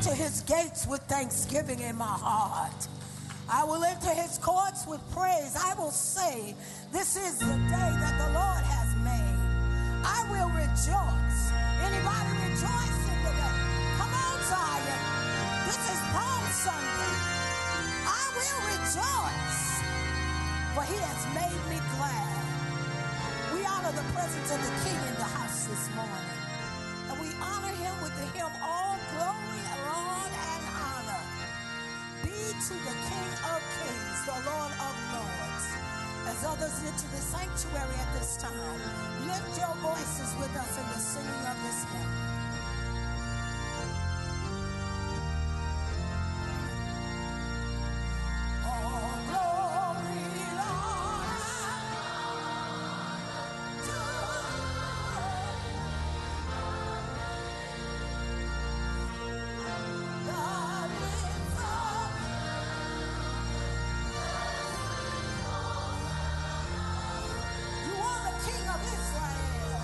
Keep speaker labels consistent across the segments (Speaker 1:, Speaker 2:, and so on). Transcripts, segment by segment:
Speaker 1: enter his gates with thanksgiving in my heart. I will enter his courts with praise. I will say, this is the day that the Lord has made. I will rejoice. Anybody rejoicing today? Come on, Zion. This is Palm Sunday. I will rejoice, for he has made me glad. We honor the presence of the King in the house this morning. And we honor him with the hymn, all glory, Lord, and honor be to the King of Kings, the Lord of Lords. As others enter the sanctuary at this time, lift your voices with us in the singing of this hymn. King of Israel.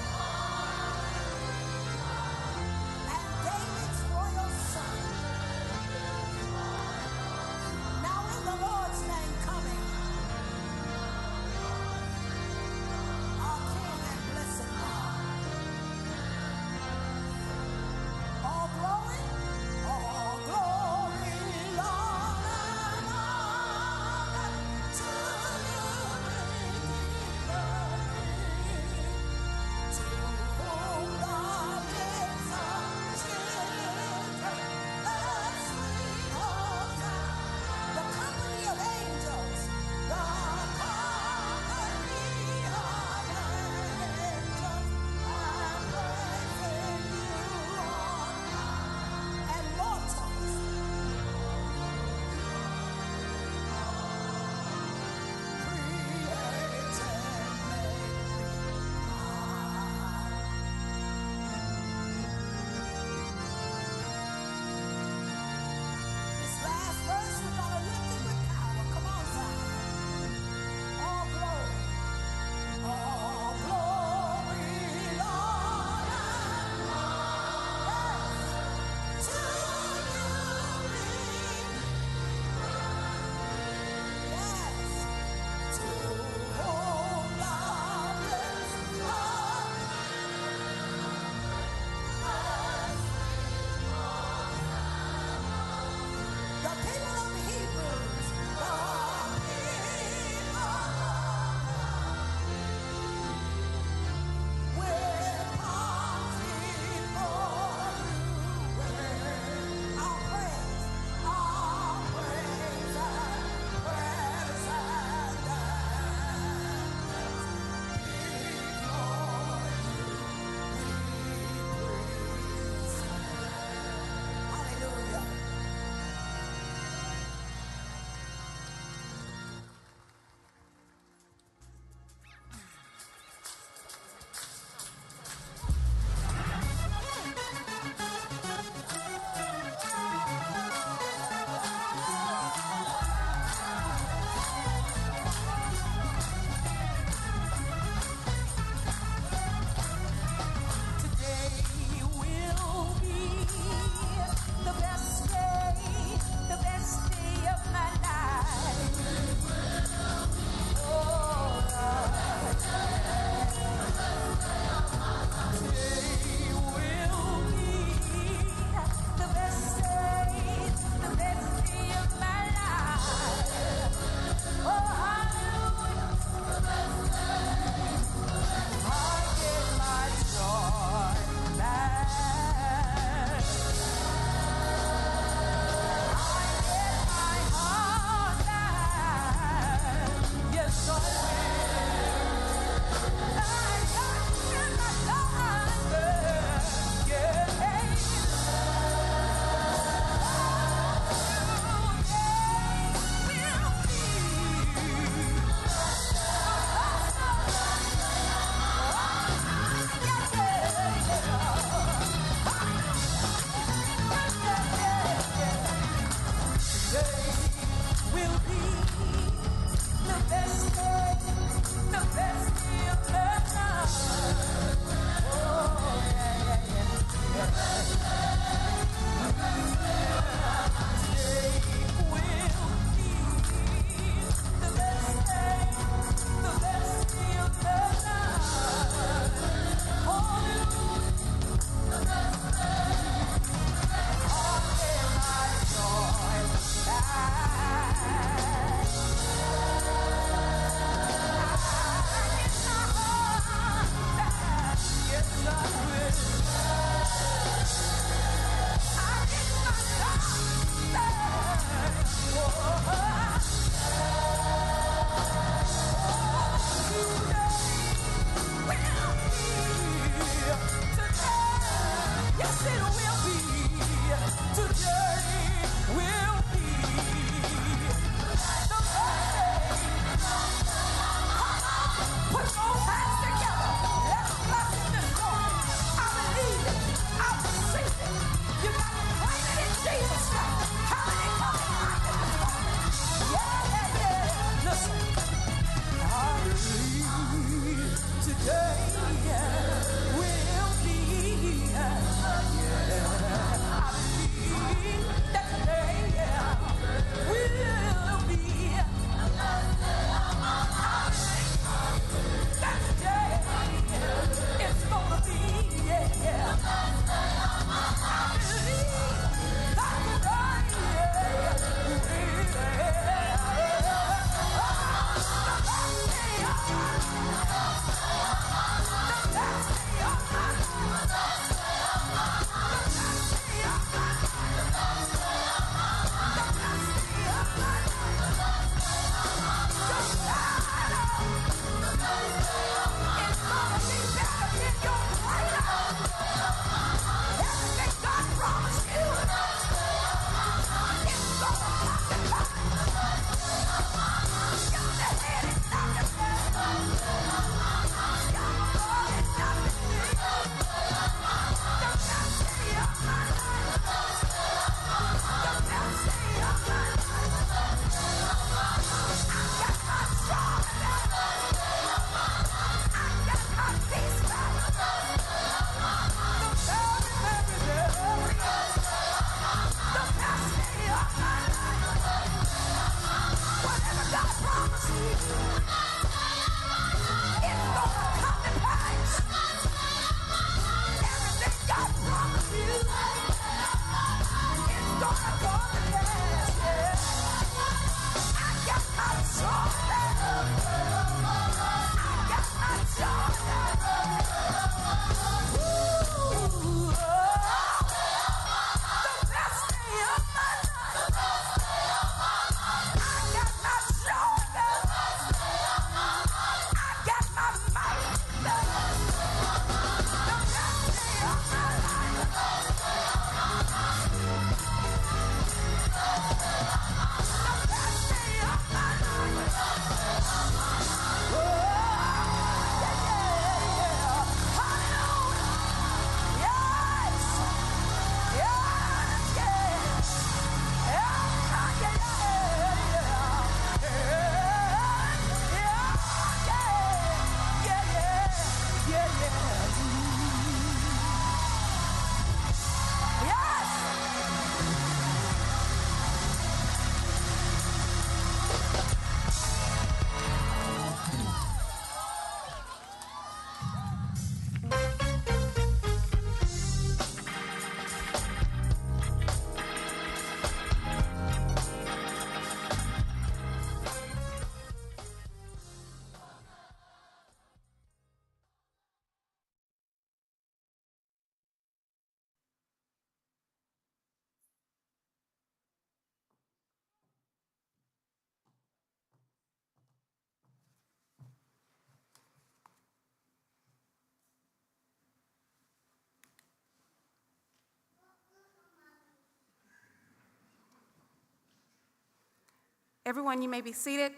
Speaker 2: Everyone, you may be seated.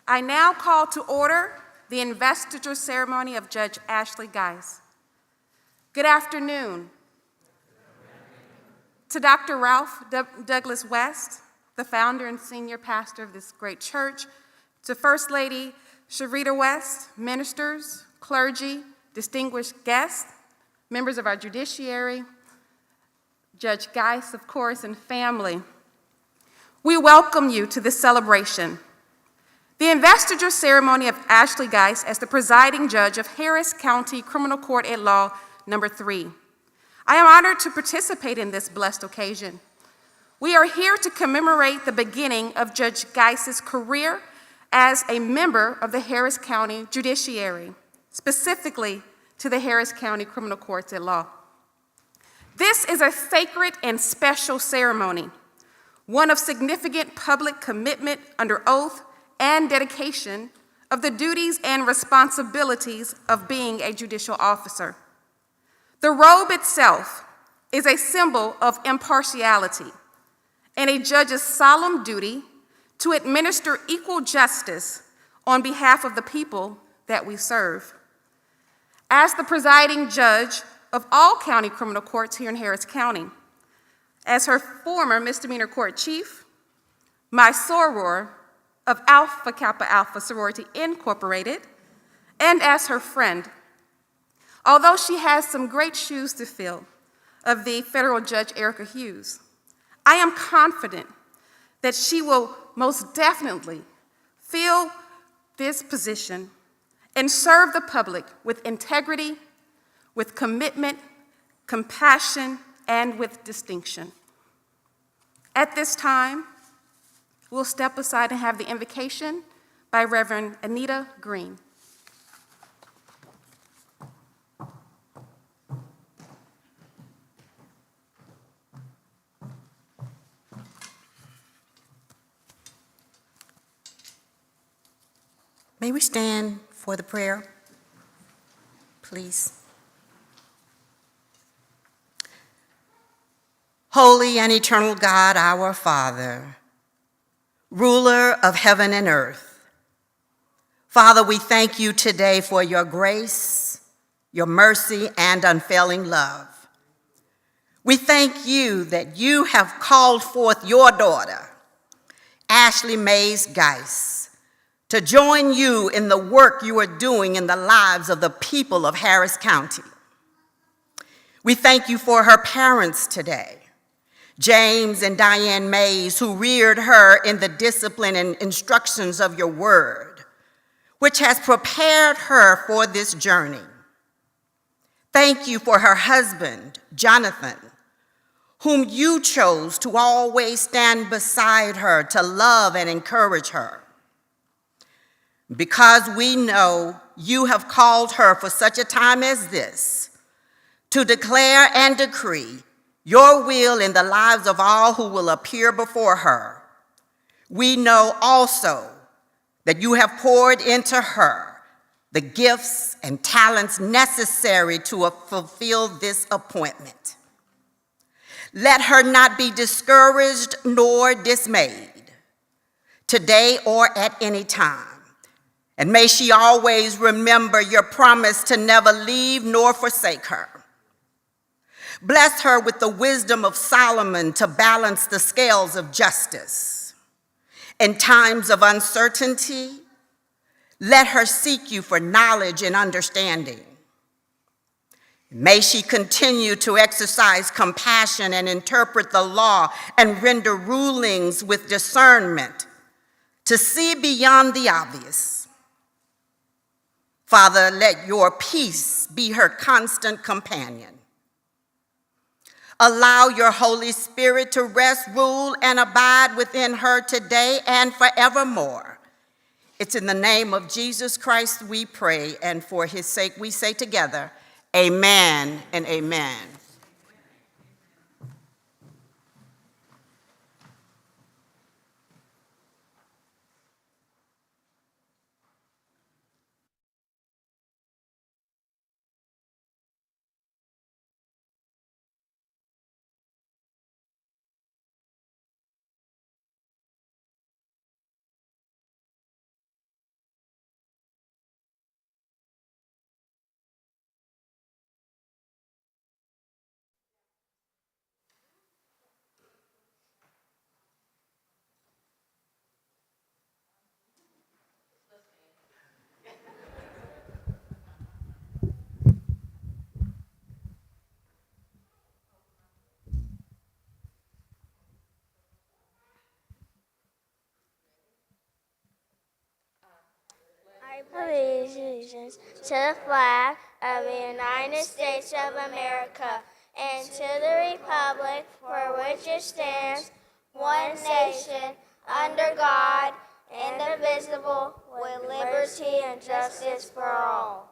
Speaker 2: I now call to order the investiture ceremony of Judge Ashley Geiss. Good afternoon to Dr. Ralph Douglas West, the founder and senior pastor of this great church, to First Lady Sharita West, ministers, clergy, distinguished guests, members of our judiciary, Judge Geiss, of course, and family. We welcome you to this celebration. The investiture ceremony of Ashley Geiss as the presiding judge of Harris County Criminal Court at Law Number 3. I am honored to participate in this blessed occasion. We are here to commemorate the beginning of Judge Geiss's career as a member of the Harris County Judiciary, specifically to the Harris County Criminal Courts at Law. This is a sacred and special ceremony, one of significant public commitment under oath and dedication of the duties and responsibilities of being a judicial officer. The robe itself is a symbol of impartiality and a judge's solemn duty to administer equal justice on behalf of the people that we serve. As the presiding judge of all county criminal courts here in Harris County, as her former misdemeanor court chief, my soror of Alpha Kappa Alpha Sorority Incorporated, and as her friend, although she has some great shoes to fill, of the federal judge Erica Hughes, I am confident that she will most definitely fill this position and serve the public with integrity, with commitment, compassion, and with distinction. At this time, we'll step aside and have the invocation by Reverend Anita Green.
Speaker 3: May we stand for the prayer, please? Holy and eternal God, our Father, ruler of heaven and earth. Father, we thank you today for your grace, your mercy, and unfailing love. We thank you that you have called forth your daughter, Ashley Mays Geiss, to join you in the work you are doing in the lives of the people of Harris County. We thank you for her parents today, James and Diane Mays, who reared her in the discipline and instructions of your word, which has prepared her for this journey. Thank you for her husband, Jonathan, whom you chose to always stand beside her to love and encourage her. Because we know you have called her for such a time as this, to declare and decree your will in the lives of all who will appear before her. We know also that you have poured into her the gifts and talents necessary to fulfill this appointment. Let her not be discouraged nor dismayed, today or at any time. And may she always remember your promise to never leave nor forsake her. Bless her with the wisdom of Solomon to balance the scales of justice. In times of uncertainty, let her seek you for knowledge and understanding. May she continue to exercise compassion and interpret the law and render rulings with discernment to see beyond the obvious. Father, let your peace be her constant companion. Allow your Holy Spirit to rest, rule, and abide within her today and forevermore. It's in the name of Jesus Christ we pray, and for his sake we say together, amen and amen.
Speaker 4: Allegiance to the flag of the United States of America and to the republic for which it stands, one nation, under God, indivisible, with liberty and justice for all.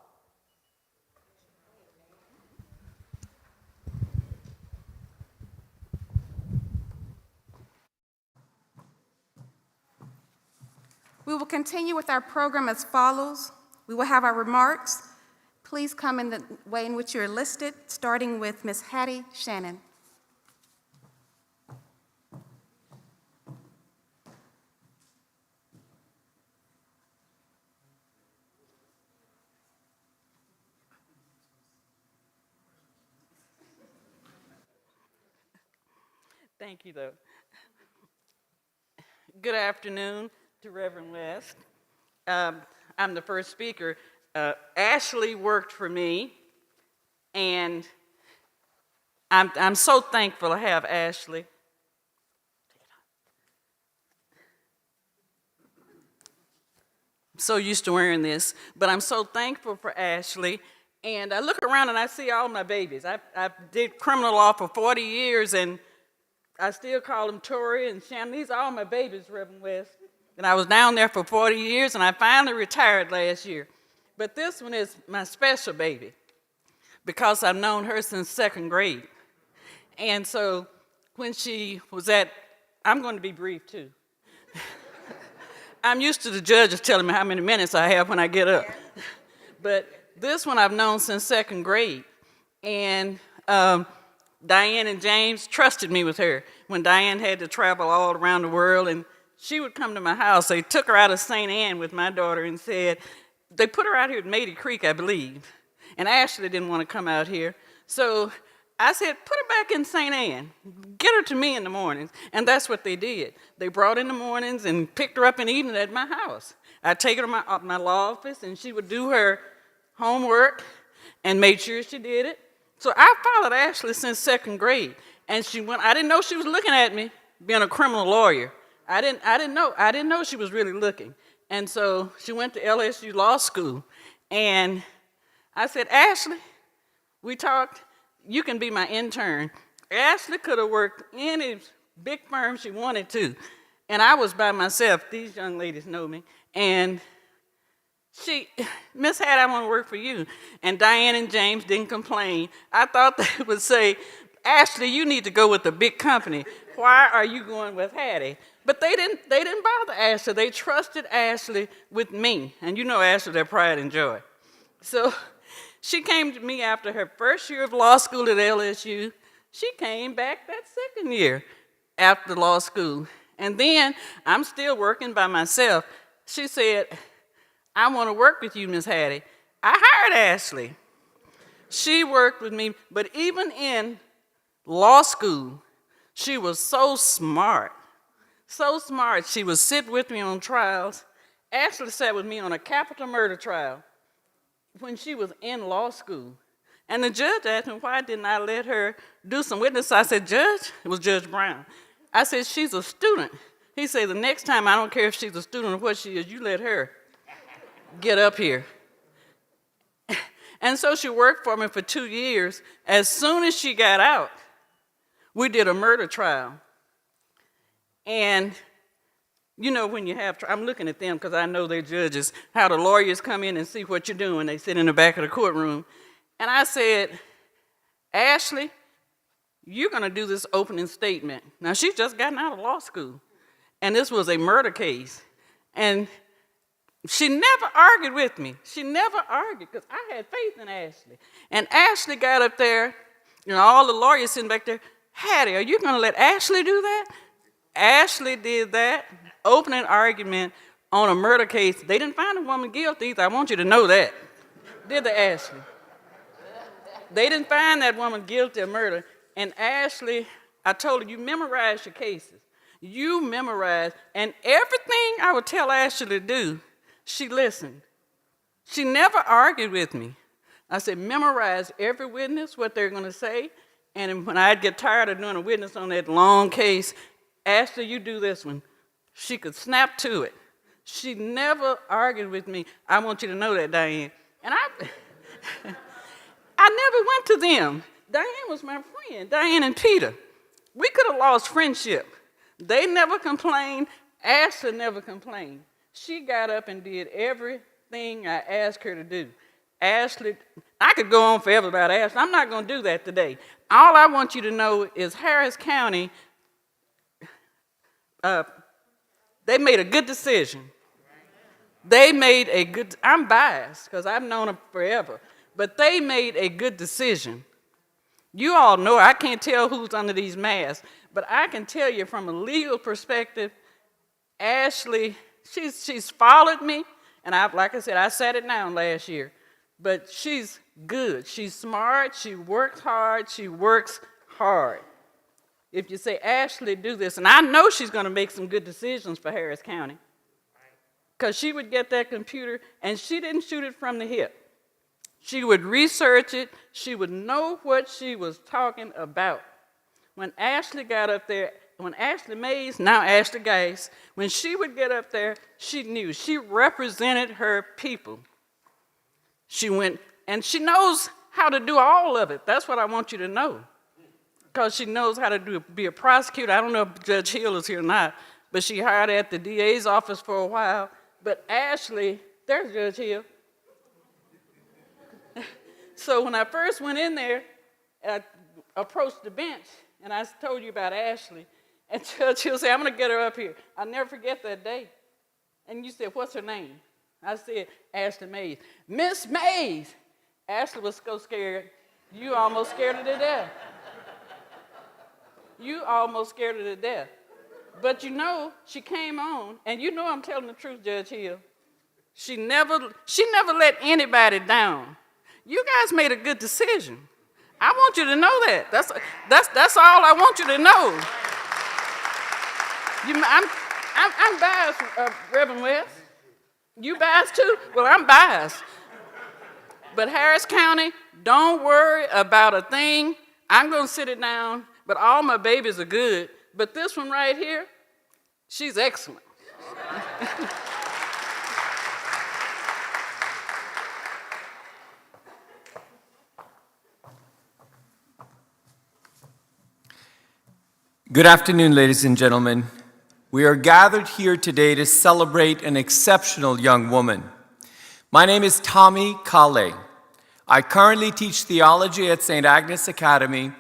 Speaker 2: We will continue with our program as follows. We will have our remarks. Please come in the way in which you're listed, starting with Ms. Hattie Shannon.
Speaker 5: Thank you, though. Good afternoon to Reverend West. I'm the first speaker. Ashley worked for me, and I'm so thankful to have Ashley. I'm so used to wearing this, but I'm so thankful for Ashley. And I look around and I see all my babies. I did criminal law for 40 years, and I still call them Tori and Shannon. These are all my babies, Reverend West. And I was down there for 40 years, and I finally retired last year. But this one is my special baby because I've known her since second grade. And so when she was I'm going to be brief too. I'm used to the judges telling me how many minutes I have when I get up. But this one I've known since second grade. And Diane and James trusted me with her when Diane had to travel all around the world, and she would come to my house. They took her out of St. Anne with my daughter and said, they put her out here at Mady Creek, I believe. And Ashley didn't want to come out here. So I said, put her back in St. Anne. Get her to me in the mornings. And that's what they did. They brought her in the mornings and picked her up in the evening at my house. I'd take her to my law office, and she would do her homework and made sure she did it. So I followed Ashley since 2nd grade. And I didn't know she was looking at me, being a criminal lawyer. I didn't know she was really looking. And so she went to LSU Law School. And I said, Ashley, we talked, you can be my intern. Ashley could have worked any big firm she wanted to. And I was by myself. These young ladies know me. And Miss Hattie, I want to work for you. And Diane and James didn't complain. I thought they would say, Ashley, you need to go with a big company. Why are you going with Hattie? But they didn't bother Ashley. They trusted Ashley with me. And you know Ashley, their pride and joy. So she came to me after her first year of law school at LSU. She came back that 2nd year after law school. And then I'm still working by myself. She said, I want to work with you, Miss Hattie. I hired Ashley. She worked with me, but even in law school, she was so smart. So smart. She would sit with me on trials. Ashley sat with me on a capital murder trial when she was in law school. And the judge asked me, why didn't I let her do some witness? I said, Judge, it was Judge Brown. I said, she's a student. He said, the next time, I don't care if she's a student or what she is, you let her get up here. And so she worked for me for 2 years. As soon as she got out, we did a murder trial. And you know when you have, I'm looking at them because I know they're judges, how the lawyers come in and see what you're doing. They sit in the back of the courtroom. And I said, Ashley, you're going to do this opening statement. Now, she's just gotten out of law school. And this was a murder case. And she never argued with me. She never argued because I had faith in Ashley. And Ashley got up there, you know, all the lawyers sitting back there, Hattie, are you going to let Ashley do that? Ashley did that, opening argument on a murder case. They didn't find a woman guilty. I want you to know that. Did they, Ashley? They didn't find that woman guilty of murder. And Ashley, I told her, you memorize your cases. You memorize. And everything I would tell Ashley to do, she listened. She never argued with me. I said, memorize every witness, what they're going to say. And when I'd get tired of doing a witness on that long case, Ashley, you do this one. She could snap to it. She never argued with me. I want you to know that, Diane. And I never went to them. Diane was my friend, Diane and Peter. We could have lost friendship. They never complained. Ashley never complained. She got up and did everything I asked her to do. Ashley, I could go on forever about Ashley. I'm not going to do that today. All I want you to know is Harris County, they made a good decision. They made a good, I'm biased because I've known them forever, but they made a good decision. You all know I can't tell who's under these masks, but I can tell you from a legal perspective, Ashley, she's followed me, and like I said, I sat it down last year, but she's good. She's smart, she works hard, she works hard. If you say, Ashley, do this, and I know she's going to make some good decisions for Harris County, because she would get that computer, and she didn't shoot it from the hip. She would research it. She would know what she was talking about. When Ashley got up there, when Ashley Mays, now Ashley Geiss, when she would get up there, she knew. She represented her people. She went, and she knows how to do all of it. That's what I want you to know. Because she knows how to be a prosecutor. I don't know if Judge Hill is here or not, but she hired at the DA's office for a while. But Ashley, there's Judge Hill. So when I first went in there, I approached the bench, and I told you about Ashley. And Judge Hill said, I'm going to get her up here. I'll never forget that day. And you said, what's her name? I said, Ashley Mays. Miss Mays! Ashley was so scared, you almost scared her to death. You almost scared her to death. But you know, she came on, and you know I'm telling the truth, Judge Hill. She never let anybody down. You guys made a good decision. I want you to know that. That's all I want you to know. I'm biased, Reverend West. You biased too? Well, I'm biased. But Harris County, don't worry about a thing. I'm going to sit it down, but all my babies are good. But this one right here, she's excellent.
Speaker 6: Good afternoon, ladies and gentlemen. We are gathered here today to celebrate an exceptional young woman. My name is Khali. I currently teach theology at St. Agnes Academy,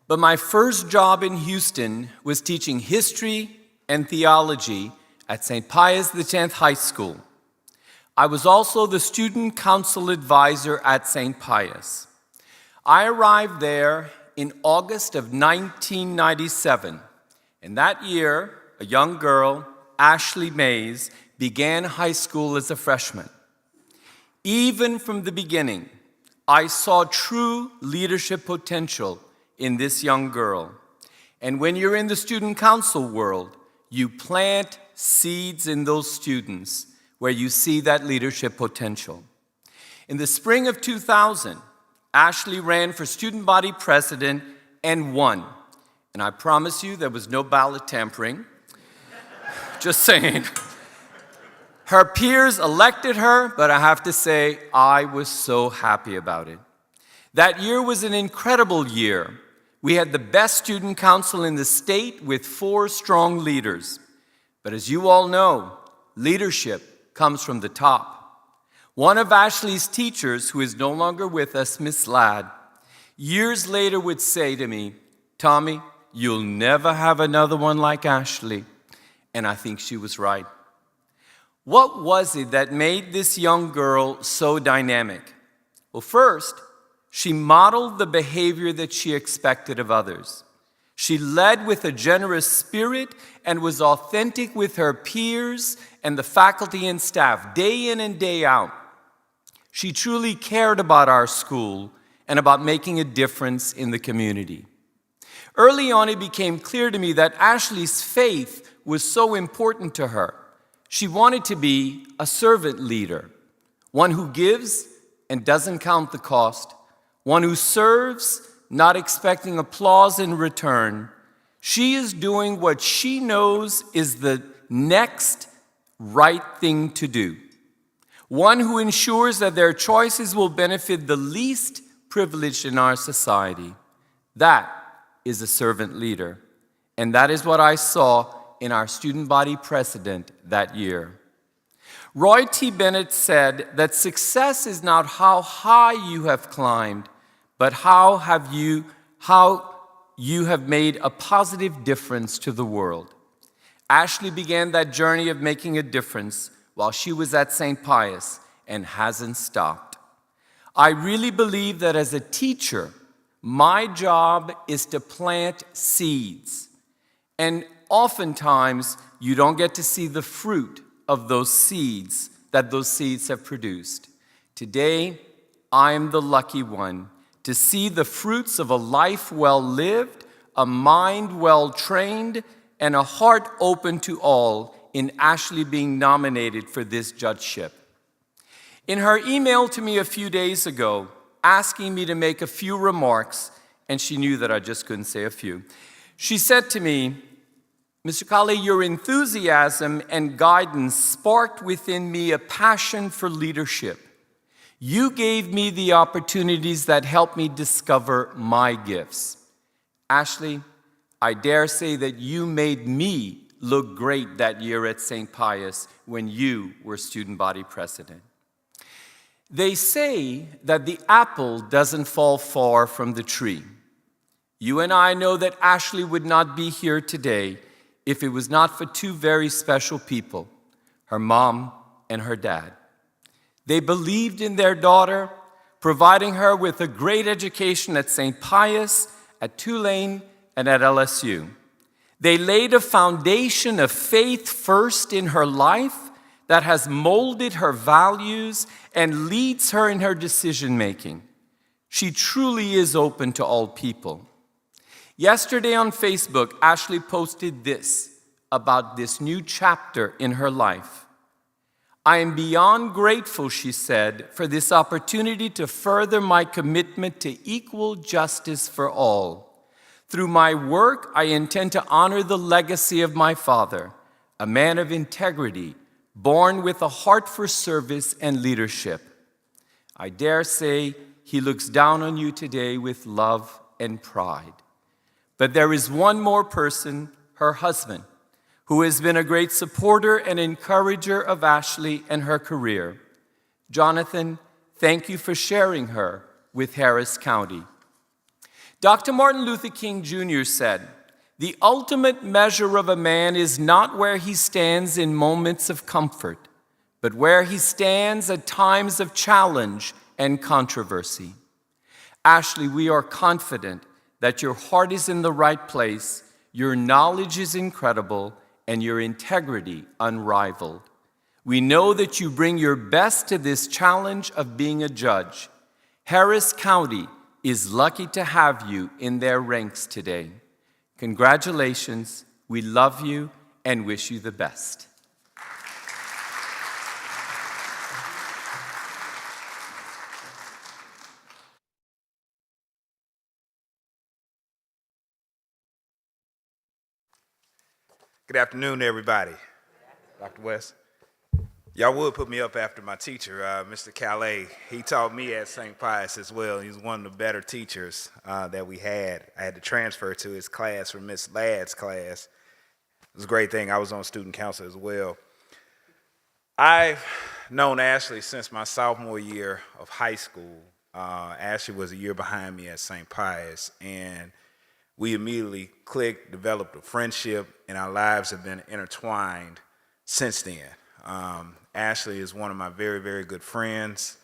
Speaker 6: but my first job in Houston was teaching history and theology at St. Pius X High School. I was also the student council advisor at St. Pius. I arrived there in August of 1997, and that year, a young girl, Ashley Mays, began high school as a freshman. Even from the beginning, I saw true leadership potential in this young girl. And when you're in the student council world, you plant seeds in those students where you see that leadership potential. In the spring of 2000, Ashley ran for student body president and won. And I promise you there was no ballot tampering. Just saying. Her peers elected her, but I have to say, I was so happy about it. That year was an incredible year. We had the best student council in the state with 4 strong leaders. But as you all know, leadership comes from the top. One of Ashley's teachers, who is no longer with us, Miss Ladd, years later would say to me, "Tommy, you'll never have another one like Ashley." And I think she was right. What was it that made this young girl so dynamic? Well, first, she modeled the behavior that she expected of others. She led with a generous spirit and was authentic with her peers and the faculty and staff, day in and day out. She truly cared about our school and about making a difference in the community. Early on, it became clear to me that Ashley's faith was so important to her. She wanted to be a servant leader, one who gives and doesn't count the cost, one who serves, not expecting applause in return. She is doing what she knows is the next right thing to do. One who ensures that their choices will benefit the least privileged in our society. That is a servant leader. And that is what I saw in our student body president that year. Roy T. Bennett said that success is not how high you have climbed, but how you have made a positive difference to the world. Ashley began that journey of making a difference while she was at St. Pius and hasn't stopped. I really believe that as a teacher, my job is to plant seeds. And oftentimes, you don't get to see the fruit of those seeds that those seeds have produced. Today, I am the lucky one to see the fruits of a life well lived, a mind well trained, and a heart open to all in Ashley being nominated for this judgeship. In her email to me a few days ago, asking me to make a few remarks, and she knew that I just couldn't say a few, she said to me, "Mr. Khali, your enthusiasm and guidance sparked within me a passion for leadership. You gave me the opportunities that helped me discover my gifts. Ashley, I dare say that you made me look great that year at St. Pius when you were student body president." They say that the apple doesn't fall far from the tree. You and I know that Ashley would not be here today if it was not for 2 very special people, her mom and her dad. They believed in their daughter, providing her with a great education at St. Pius, at Tulane, and at LSU. They laid a foundation of faith first in her life that has molded her values and leads her in her decision-making. She truly is open to all people. Yesterday on Facebook, Ashley posted this about this new chapter in her life. I am beyond grateful, she said, for this opportunity to further my commitment to equal justice for all. Through my work, I intend to honor the legacy of my father, a man of integrity, born with a heart for service and leadership. I dare say he looks down on you today with love and pride. But there is one more person, her husband, who has been a great supporter and encourager of Ashley and her career. Jonathan, thank you for sharing her with Harris County. Dr. Martin Luther King Jr. said, "The ultimate measure of a man is not where he stands in moments of comfort, but where he stands at times of challenge and controversy." Ashley, we are confident that your heart is in the right place, your knowledge is incredible, and your integrity unrivaled. We know that you bring your best to this challenge of being a judge. Harris County is lucky to have you in their ranks today. Congratulations, we love you and wish you the best.
Speaker 7: Good afternoon, everybody. Dr. West. Y'all would put me up after my teacher, Mr. Khali. He taught me at St. Pius as well. He was one of the better teachers that we had. I had to transfer to his class from Miss Ladd's class. It was a great thing. I was on student council as well. I've known Ashley since my sophomore year of high school. Ashley was a year behind me at St. Pius, and we immediately clicked, developed a friendship, and our lives have been intertwined since then. Ashley is one of my very, very good friends.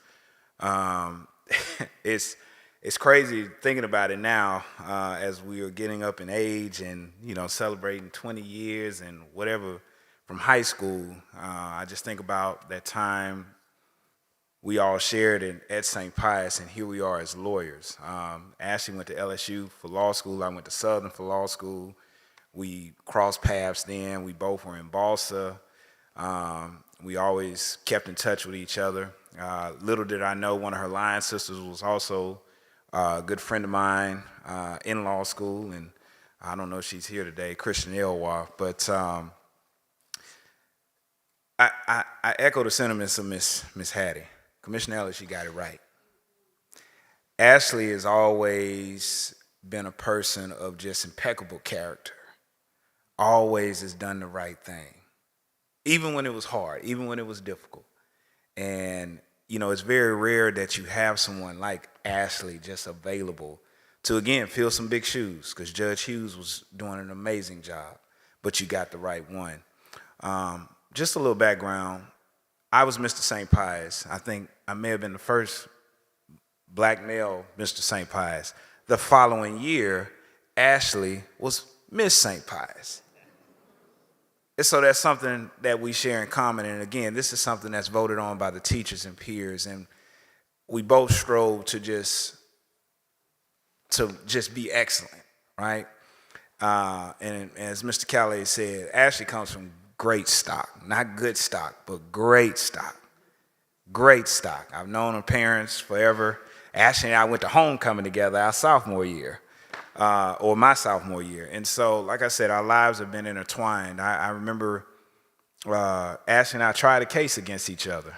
Speaker 7: It's crazy thinking about it now as we are getting up in age and, celebrating 20 years and whatever from high school. I just think about that time we all shared at St. Pius, and here we are as lawyers. Ashley went to LSU for law school. I went to Southern for law school. We crossed paths then. We both were in Balsa. We always kept in touch with each other. Little did I know, one of her line sisters was also a good friend of mine in law school, and I don't know if she's here today, Christian Elwa, but I echo the sentiments of Miss Hattie. Commissioner Ellis, she got it right. Ashley has always been a person of just impeccable character, always has done the right thing, even when it was hard, even when it was difficult. And, it's very rare that you have someone like Ashley just available to, again, fill some big shoes, because Judge Hughes was doing an amazing job, but you got the right one. Just a little background. I was Mr. St. Pius. I think I may have been the first black male Mr. St. Pius. The following year, Ashley was Miss St. Pius. And so that's something that we share in common. And again, this is something that's voted on by the teachers and peers. And we both strove to just be excellent, right? And as Mr. Khali said, Ashley comes from great stock, not good stock, but great stock. Great stock. I've known her parents forever. Ashley and I went to homecoming together our sophomore year, or my sophomore year. And so, like I said, our lives have been intertwined. I remember Ashley and I tried a case against each other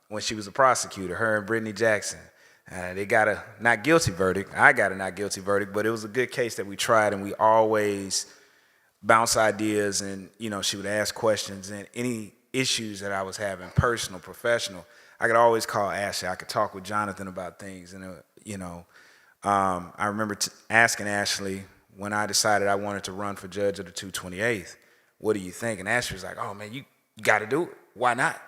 Speaker 7: when she was a prosecutor, her and Brittany Jackson. They got a not guilty verdict. I got a not guilty verdict, but it was a good case that we tried, and we always bounce ideas, and she would ask questions, and any issues that I was having, personal, professional, I could always call Ashley. I could talk with Jonathan about things, and I remember asking Ashley when I decided I wanted to run for judge of the 228th, what do you think? And Ashley was like, oh man, you got to do it. Why not?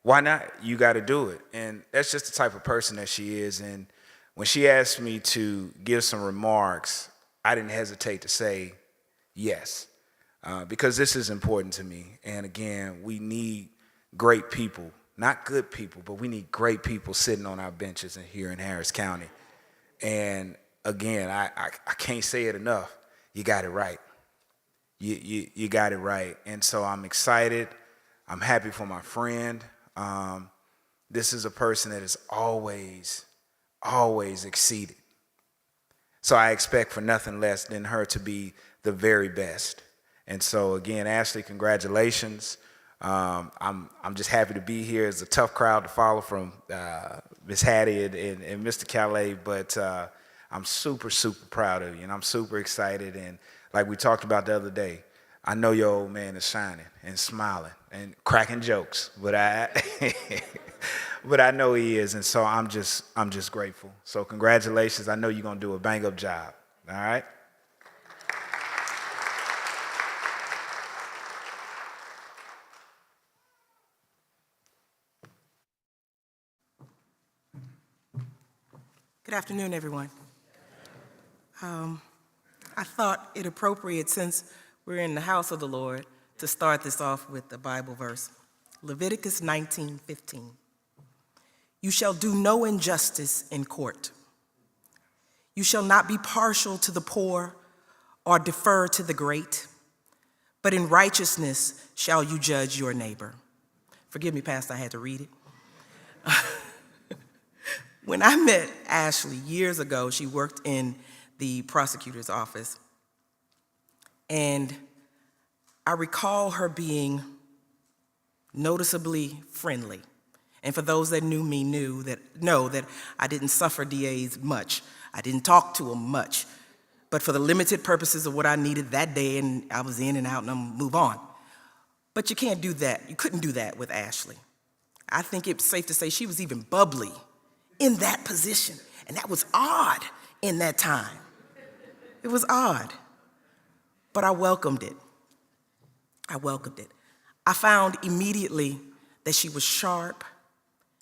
Speaker 7: Why not? You got to do it. And that's just the type of person that she is. And when she asked me to give some remarks, I didn't hesitate to say, Yes, because this is important to me. And again, we need great people, not good people, but we need great people sitting on our benches here in Harris County. And again, I can't say it enough. You got it right. You got it right. And so I'm excited. I'm happy for my friend. This is a person that has always exceeded. So I expect for nothing less than her to be the very best. And so again, Ashley, congratulations. I'm just happy to be here. It's a tough crowd to follow from Miss Hattie and Mr. Khali, but I'm super proud of you, and I'm super excited. And like we talked about the other day, I know your old man is shining and smiling and cracking jokes, but but I know he is, and so I'm just grateful. So congratulations. I know you're gonna do a bang-up job. All right.
Speaker 8: Good afternoon, everyone. I thought it appropriate, since we're in the house of the Lord, to start this off with the Bible verse. Leviticus 19:15. You shall do no injustice in court. You shall not be partial to the poor or defer to the great, but in righteousness shall you judge your neighbor. Forgive me, Pastor, I had to read it. When I met Ashley years ago, she worked in the prosecutor's office. And I recall her being noticeably friendly. And for those that knew me know that I didn't suffer DAs much. I didn't talk to them much. But for the limited purposes of what I needed that day, and I was in and out and I'm move on. But you can't do that. You couldn't do that with Ashley. I think it's safe to say she was even bubbly in that position. And that was odd in that time. It was odd. But I welcomed it. I found immediately that she was sharp,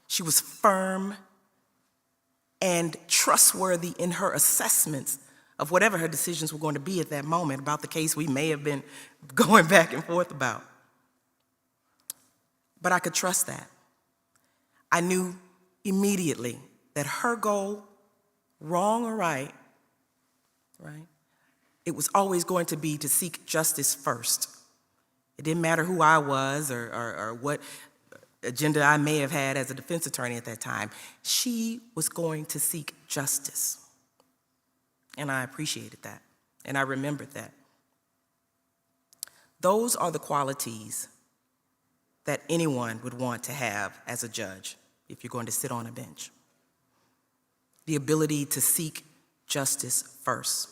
Speaker 8: she was firm, and trustworthy in her assessments of whatever her decisions were going to be at that moment about the case we may have been going back and forth about. But I could trust that. I knew immediately that her goal, wrong or right, it was always going to be to seek justice first. It didn't matter who I was or what agenda I may have had as a defense attorney at that time. She was going to seek justice. And I appreciated that, and I remembered that. Those are the qualities that anyone would want to have as a judge if you're going to sit on a bench. The ability to seek justice first.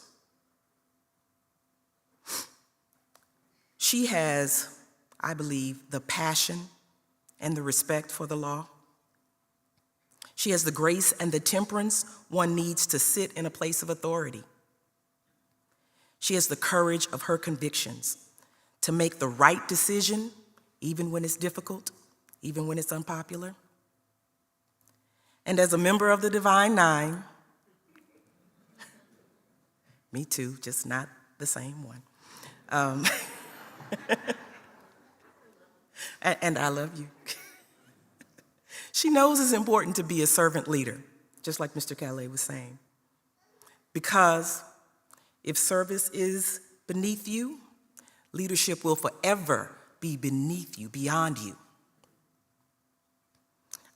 Speaker 8: She has, I believe, the passion and the respect for the law. She has the grace and the temperance one needs to sit in a place of authority. She has the courage of her convictions to make the right decision, even when it's difficult, even when it's unpopular. And as a member of the Divine Nine, me too, just not the same one. And I love you. She knows it's important to be a servant leader, just like Mr. Khali was saying. Because if service is beneath you, leadership will forever be beneath you, beyond you.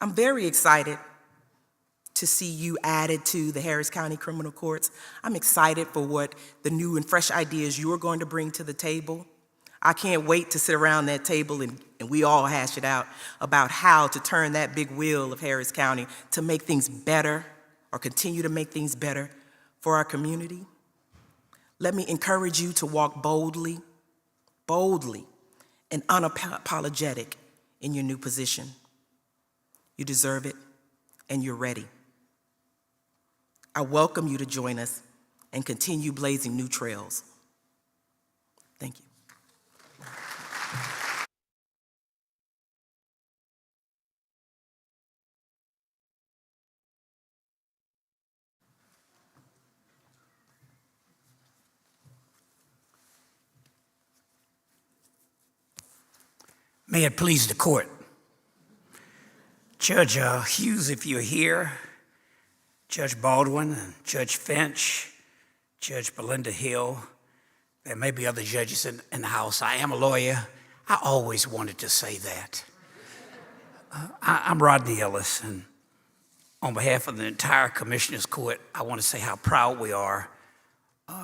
Speaker 8: I'm very excited to see you added to the Harris County Criminal Courts. I'm excited for what the new and fresh ideas you're going to bring to the table. I can't wait to sit around that table and we all hash it out about how to turn that big wheel of Harris County to make things better or continue to make things better for our community. Let me encourage you to walk boldly and unapologetic in your new position. You deserve it and you're ready. I welcome you to join us and continue blazing new trails. Thank you.
Speaker 9: May it please the court. Judge Hughes, if you're here, Judge Baldwin, and Judge Finch, Judge Belinda Hill, there may be other judges in the house. I am a lawyer. I always wanted to say that. I'm Rodney Ellis, and on behalf of the entire Commissioner's Court, I want to say how proud we are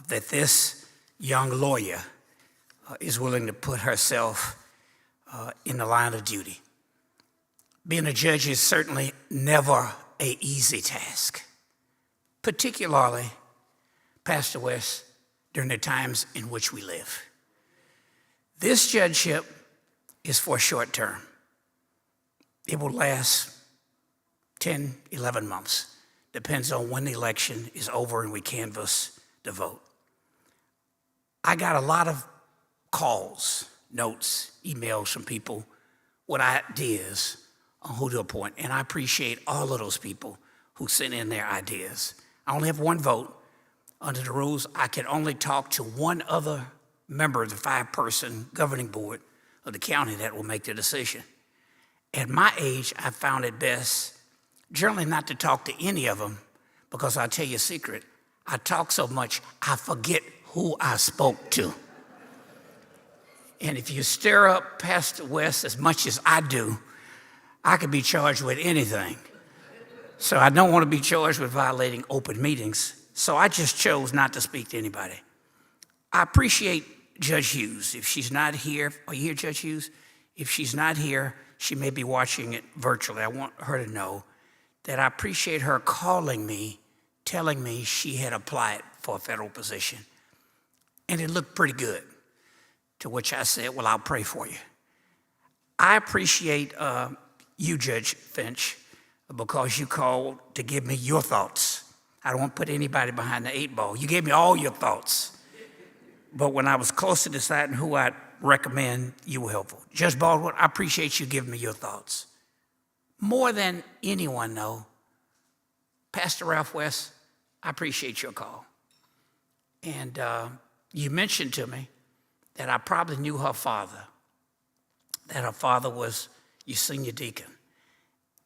Speaker 9: that this young lawyer is willing to put herself in the line of duty. Being a judge is certainly never an easy task, particularly, Pastor West, during the times in which we live. This judgeship is for a short term. It will last 10, 11 months. Depends on when the election is over and we canvass the vote. I got a lot of calls, notes, emails from people with ideas on who to appoint, and I appreciate all of those people who sent in their ideas. I only have one vote. Under the rules, I can only talk to one other member of the 5-person governing board of the county that will make the decision. At my age, I found it best generally not to talk to any of them, because I'll tell you a secret. I talk so much, I forget who I spoke to. And if you stir up Pastor West as much as I do, I could be charged with anything. So I don't want to be charged with violating open meetings, so I just chose not to speak to anybody. I appreciate Judge Hughes. If she's not here, are you here, Judge Hughes? If she's not here, she may be watching it virtually. I want her to know that I appreciate her calling me, telling me she had applied for a federal position. And it looked pretty good, to which I said, well, I'll pray for you. I appreciate you, Judge Finch, because you called to give me your thoughts. I don't want to put anybody behind the 8 ball. You gave me all your thoughts. But when I was close to deciding who I'd recommend, you were helpful. Judge Baldwin, I appreciate you giving me your thoughts. More than anyone, though, Pastor Ralph West, I appreciate your call. And you mentioned to me that I probably knew her father, that her father was your senior deacon.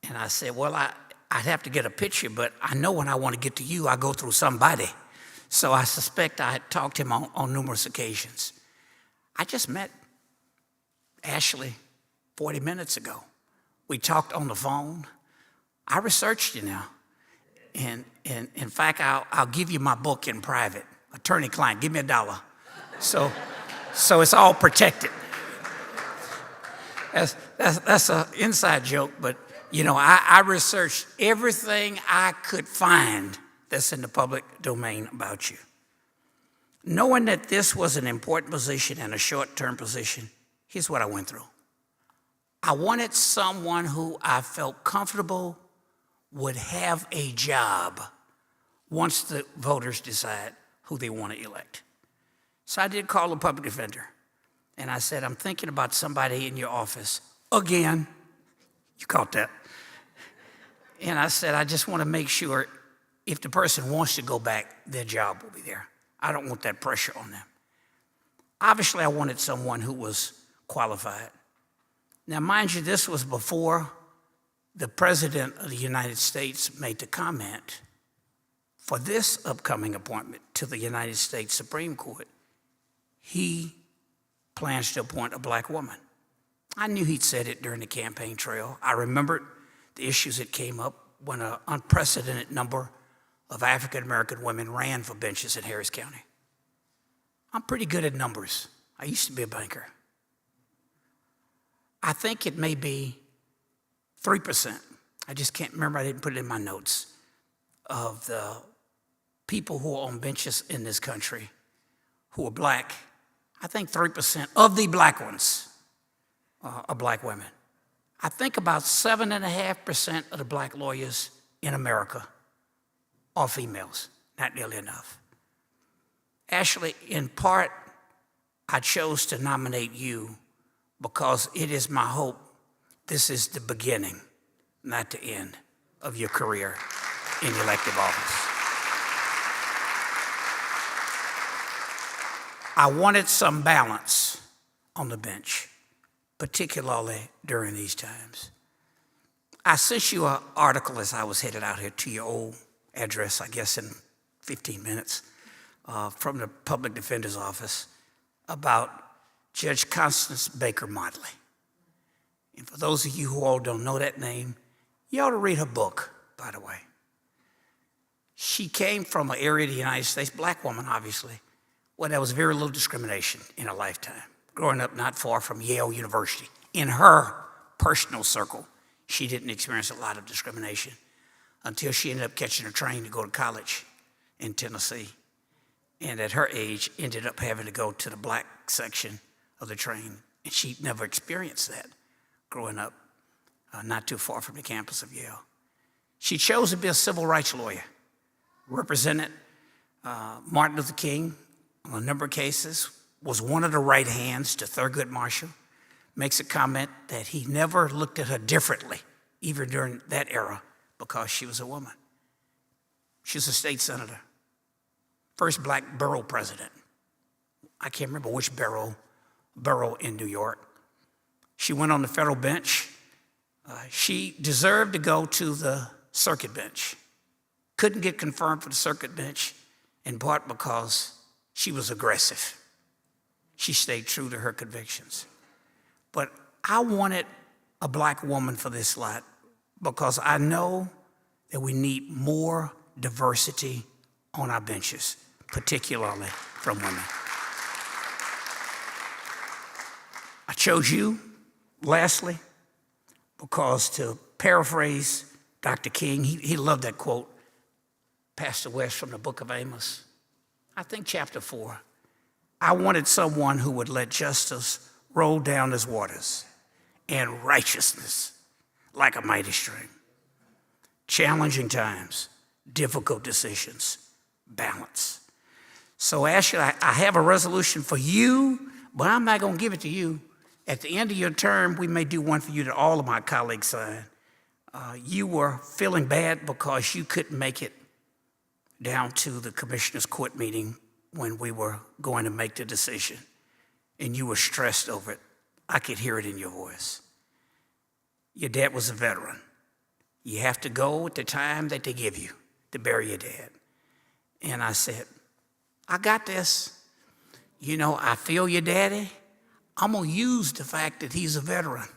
Speaker 9: And I said, well, I'd have to get a picture, but I know when I want to get to you, I go through somebody. So I suspect I had talked to him on numerous occasions. I just met Ashley 40 minutes ago. We talked on the phone. I researched you now. And in fact, I'll give you my book in private. Attorney-client, give me $1. So it's all protected. That's an inside joke, but you know, I researched everything I could find that's in the public domain about you. Knowing that this was an important position and a short-term position, here's what I went through. I wanted someone who I felt comfortable would have a job once the voters decide who they want to elect. So I did call a public defender, and I said, I'm thinking about somebody in your office. Again, you caught that. And I said, I just want to make sure if the person wants to go back, their job will be there. I don't want that pressure on them. Obviously, I wanted someone who was qualified. Now, mind you, this was before the President of the United States made the comment for this upcoming appointment to the United States Supreme Court. He plans to appoint a black woman. I knew he'd said it during the campaign trail. I remembered the issues that came up when an unprecedented number of African-American women ran for benches in Harris County. I'm pretty good at numbers. I used to be a banker. I think it may be 3%. I just can't remember, I didn't put it in my notes, of the people who are on benches in this country who are black. I think 3% of the black ones are black women. I think about 7.5% of the black lawyers in America are females, not nearly enough. Ashley, in part, I chose to nominate you because it is my hope this is the beginning, not the end, of your career in elective office. I wanted some balance on the bench. particularly during these times. I sent you an article as I was headed out here to your old address, I guess in 15 minutes, from the Public Defender's Office about Judge Constance Baker Motley. And for those of you who all don't know that name, you ought to read her book, by the way. She came from an area of the United States, black woman, obviously, where there was very little discrimination in her lifetime. Growing up not far from Yale University. In her personal circle, she didn't experience a lot of discrimination until she ended up catching a train to go to college in Tennessee. And at her age, ended up having to go to the black section of the train. And she never experienced that growing up not too far from the campus of Yale. She chose to be a civil rights lawyer, represented Martin Luther King on a number of cases, was one of the right hands to Thurgood Marshall, makes a comment that he never looked at her differently, even during that era, because she was a woman. She was a state senator, first black borough president. I can't remember which borough in New York. She went on the federal bench. She deserved to go to the circuit bench. Couldn't get confirmed for the circuit bench, in part because she was aggressive. She stayed true to her convictions. But I wanted a black woman for this slot because I know that we need more diversity on our benches, particularly from women. I chose you, lastly, because to paraphrase Dr. King, he loved that quote, Pastor West from the book of Amos, I think chapter 4. I wanted someone who would let justice roll down as waters and righteousness like a mighty stream. Challenging times, difficult decisions, balance. So Ashley, I have a resolution for you, but I'm not going to give it to you. At the end of your term, we may do one for you that all of my colleagues signed. You were feeling bad because you couldn't make it down to the commissioner's court meeting when we were going to make the decision, and you were stressed over it. I could hear it in your voice. Your dad was a veteran. You have to go at the time that they give you to bury your dad. And I said, I got this. You know, I feel your daddy. I'm going to use the fact that he's a veteran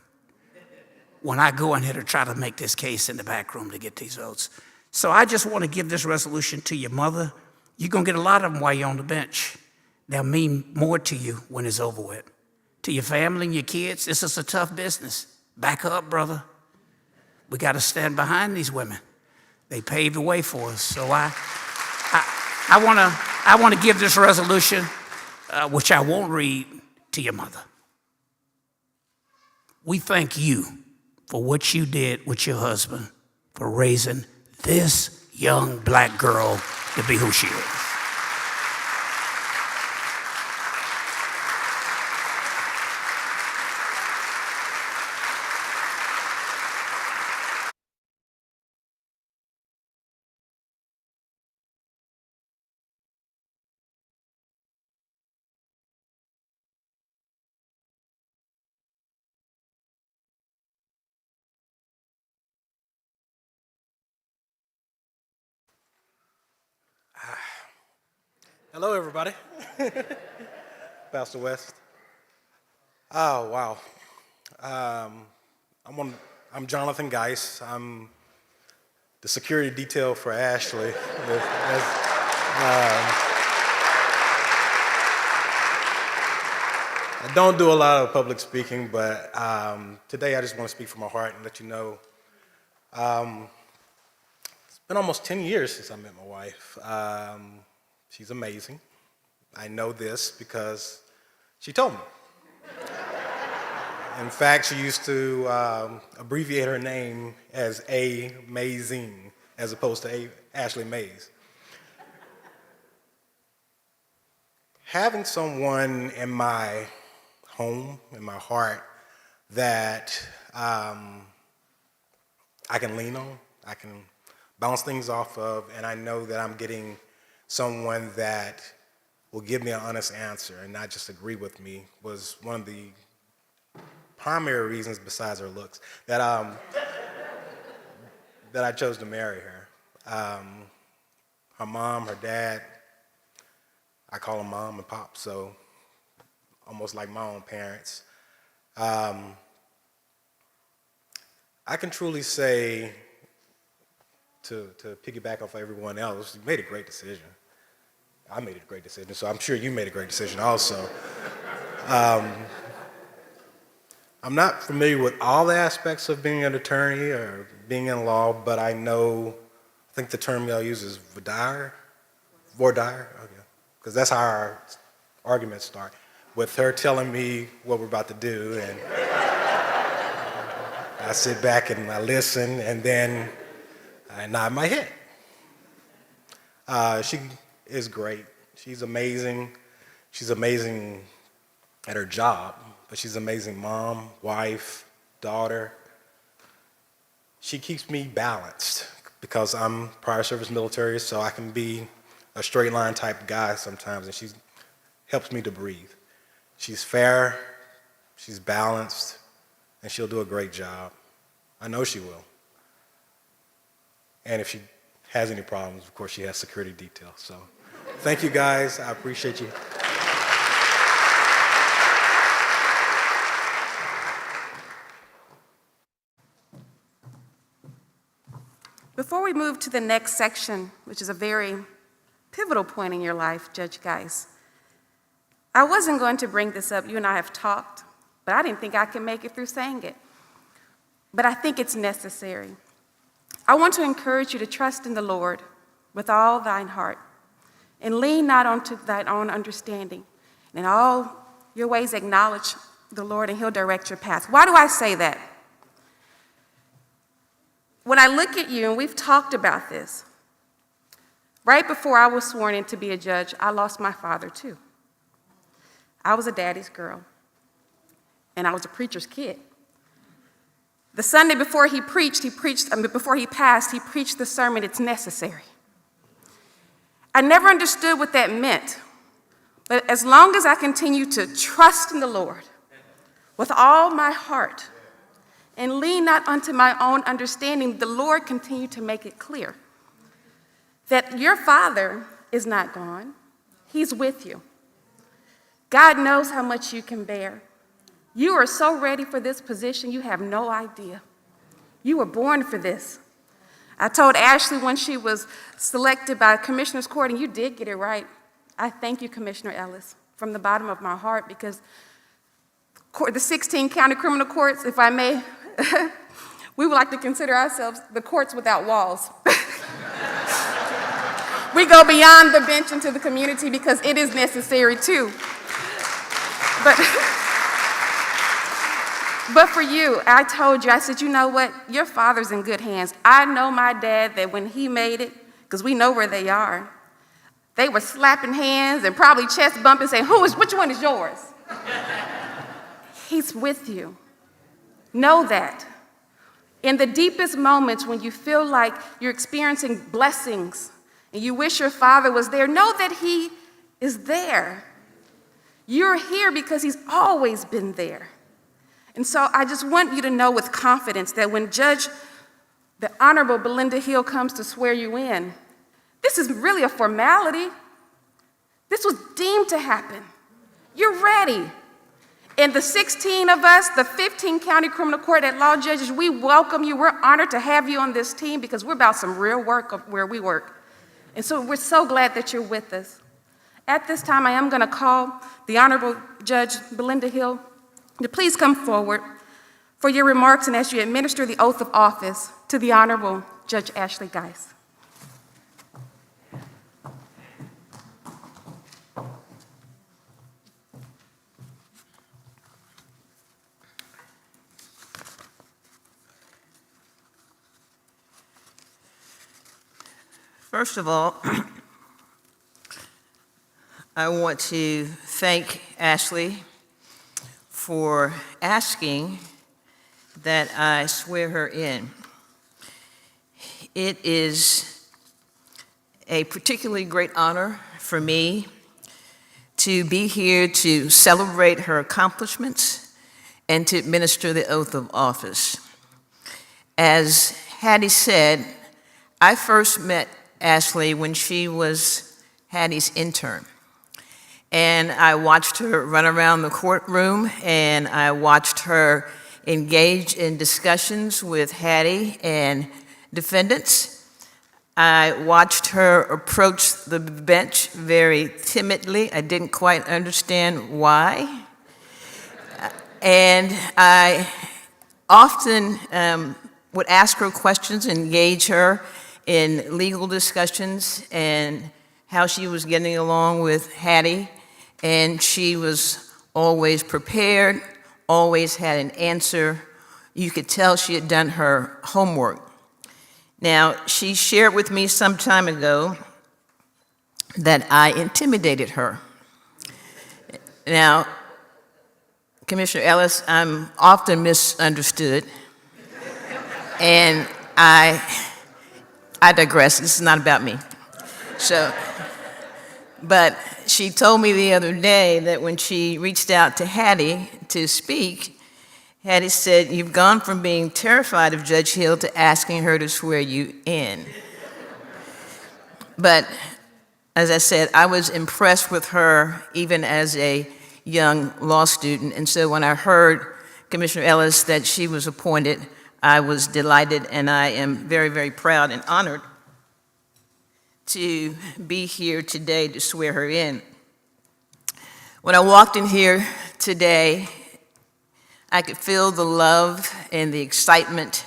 Speaker 9: when I go in here to try to make this case in the back room to get these votes. So I just want to give this resolution to your mother. You're going to get a lot of them while you're on the bench. They'll mean more to you when it's over with. To your family and your kids, this is a tough business. Back up, brother. We got to stand behind these women. They paved the way for us. So I want to give this resolution, which I won't read, to your mother. We thank you for what you did with your husband, for raising this young black girl to be who she is.
Speaker 10: Hello, everybody. Pastor West. Oh, wow. I'm Jonathan Geiss. I'm the security detail for Ashley. I don't do a lot of public speaking, but today I just want to speak from my heart and let you know it's been almost 10 years since I met my wife. She's amazing. I know this because she told me. In fact, she used to abbreviate her name as A-Mazing as opposed to Ashley Mays. Having someone in my home, in my heart, that I can lean on, I can bounce things off of, and I know that I'm getting someone that will give me an honest answer and not just agree with me, was one of the primary reasons besides her looks that that I chose to marry her. Her mom, her dad, I call them mom and pop, so almost like my own parents. I can truly say, to piggyback off everyone else, you made a great decision. I made a great decision, so I'm sure you made a great decision also. I'm not familiar with all the aspects of being an attorney or being in law, but I think the term y'all use is voir dire, okay, because that's how our arguments start, with her telling me what we're about to do, and I sit back and I listen, and then I nod my head. She is great. She's amazing. She's amazing at her job, but she's an amazing mom, wife, daughter. She keeps me balanced because I'm prior service military, so I can be a straight line type guy sometimes, and she helps me to breathe. She's fair, she's balanced, and she'll do a great job. I know she will. And if she has any problems, of course, she has security detail. So thank you, guys. I appreciate you.
Speaker 2: Before we move to the next section, which is a very pivotal point in your life, Judge Geiss, I wasn't going to bring this up. You and I have talked, but I didn't think I could make it through saying it. But I think it's necessary. I want to encourage you to trust in the Lord with all thine heart and lean not unto thine own understanding. In all your ways acknowledge the Lord, and he'll direct your path. Why do I say that? When I look at you, and we've talked about this, right before I was sworn in to be a judge, I lost my father too. I was a daddy's girl, and I was a preacher's kid. The Sunday before he passed, he preached the sermon, "It's necessary." I never understood what that meant, but as long as I continue to trust in the Lord with all my heart and lean not unto my own understanding, the Lord continued to make it clear that your father is not gone. He's with you. God knows how much you can bear. You are so ready for this position, you have no idea. You were born for this. I told Ashley when she was selected by Commissioner's Court, and you did get it right. I thank you, Commissioner Ellis, from the bottom of my heart, because the 16 county criminal courts, if I may, we would like to consider ourselves the courts without walls. We go beyond the bench into the community because it is necessary too. But for you, I told you, I said, you know what? Your father's in good hands. I know my dad, that when he made it, because we know where they are, they were slapping hands and probably chest bumping, saying, which one is yours? He's with you. Know that. In the deepest moments when you feel like you're experiencing blessings and you wish your father was there, know that he is there. You're here because he's always been there. And so I just want you to know with confidence that when the Honorable Belinda Hill comes to swear you in, this is really a formality. This was deemed to happen. You're ready. And the 16 of us, the 15 county criminal court at law judges, we welcome you. We're honored to have you on this team because we're about some real work of where we work. And so we're so glad that you're with us. At this time, I am going to call the Honorable Judge Belinda Hill to please come forward for your remarks and as you administer the oath of office to the Honorable Judge Ashley Geiss.
Speaker 11: First of all, I want to thank Ashley for asking that I swear her in. It is a particularly great honor for me to be here to celebrate her accomplishments and to administer the oath of office. As Hattie said, I first met Ashley when she was Hattie's intern. And I watched her run around the courtroom, and I watched her engage in discussions with Hattie and defendants. I watched her approach the bench very timidly. I didn't quite understand why. And I often would ask her questions, engage her in legal discussions and how she was getting along with Hattie. And she was always prepared, always had an answer. You could tell she had done her homework. Now, she shared with me some time ago that I intimidated her. Now, Commissioner Ellis, I'm often misunderstood, and I digress. This is not about me. But she told me the other day that when she reached out to Hattie to speak, Hattie said, "You've gone from being terrified of Judge Hill to asking her to swear you in." But as I said, I was impressed with her even as a young law student. And so when I heard, Commissioner Ellis, that she was appointed, I was delighted, and I am very, very proud and honored to be here today to swear her in. When I walked in here today, I could feel the love and the excitement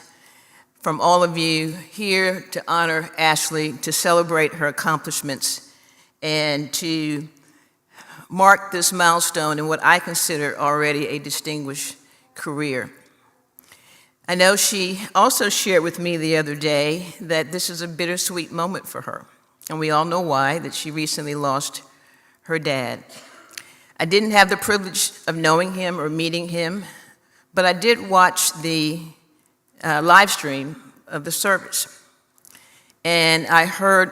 Speaker 11: from all of you here to honor Ashley, to celebrate her accomplishments, and to mark this milestone in what I consider already a distinguished career. I know she also shared with me the other day that this is a bittersweet moment for her, and we all know why, that she recently lost her dad. I didn't have the privilege of knowing him or meeting him, but I did watch the live stream of the service. And I heard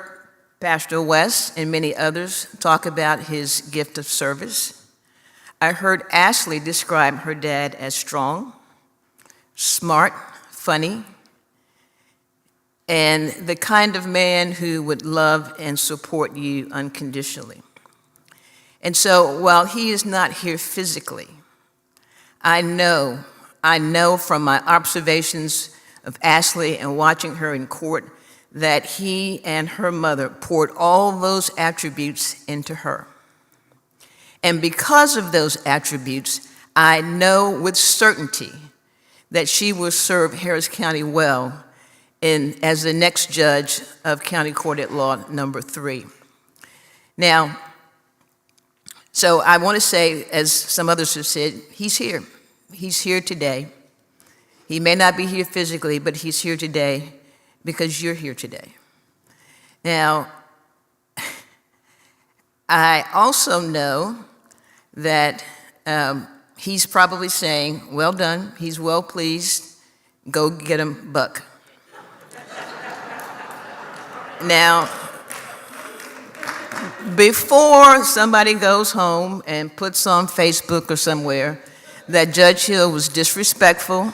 Speaker 11: Pastor West and many others talk about his gift of service. I heard Ashley describe her dad as strong, smart, funny, and the kind of man who would love and support you unconditionally. And so while he is not here physically, I know from my observations of Ashley and watching her in court that he and her mother poured all those attributes into her. And because of those attributes, I know with certainty that she will serve Harris County well as the next judge of County Court at Law number 3. Now, so I want to say, as some others have said, he's here. He's here today. He may not be here physically, but he's here today because you're here today. Now, I also know that he's probably saying, well done, he's well pleased, go get him, Buck. Now, before somebody goes home and puts on Facebook or somewhere that Judge Hill was disrespectful,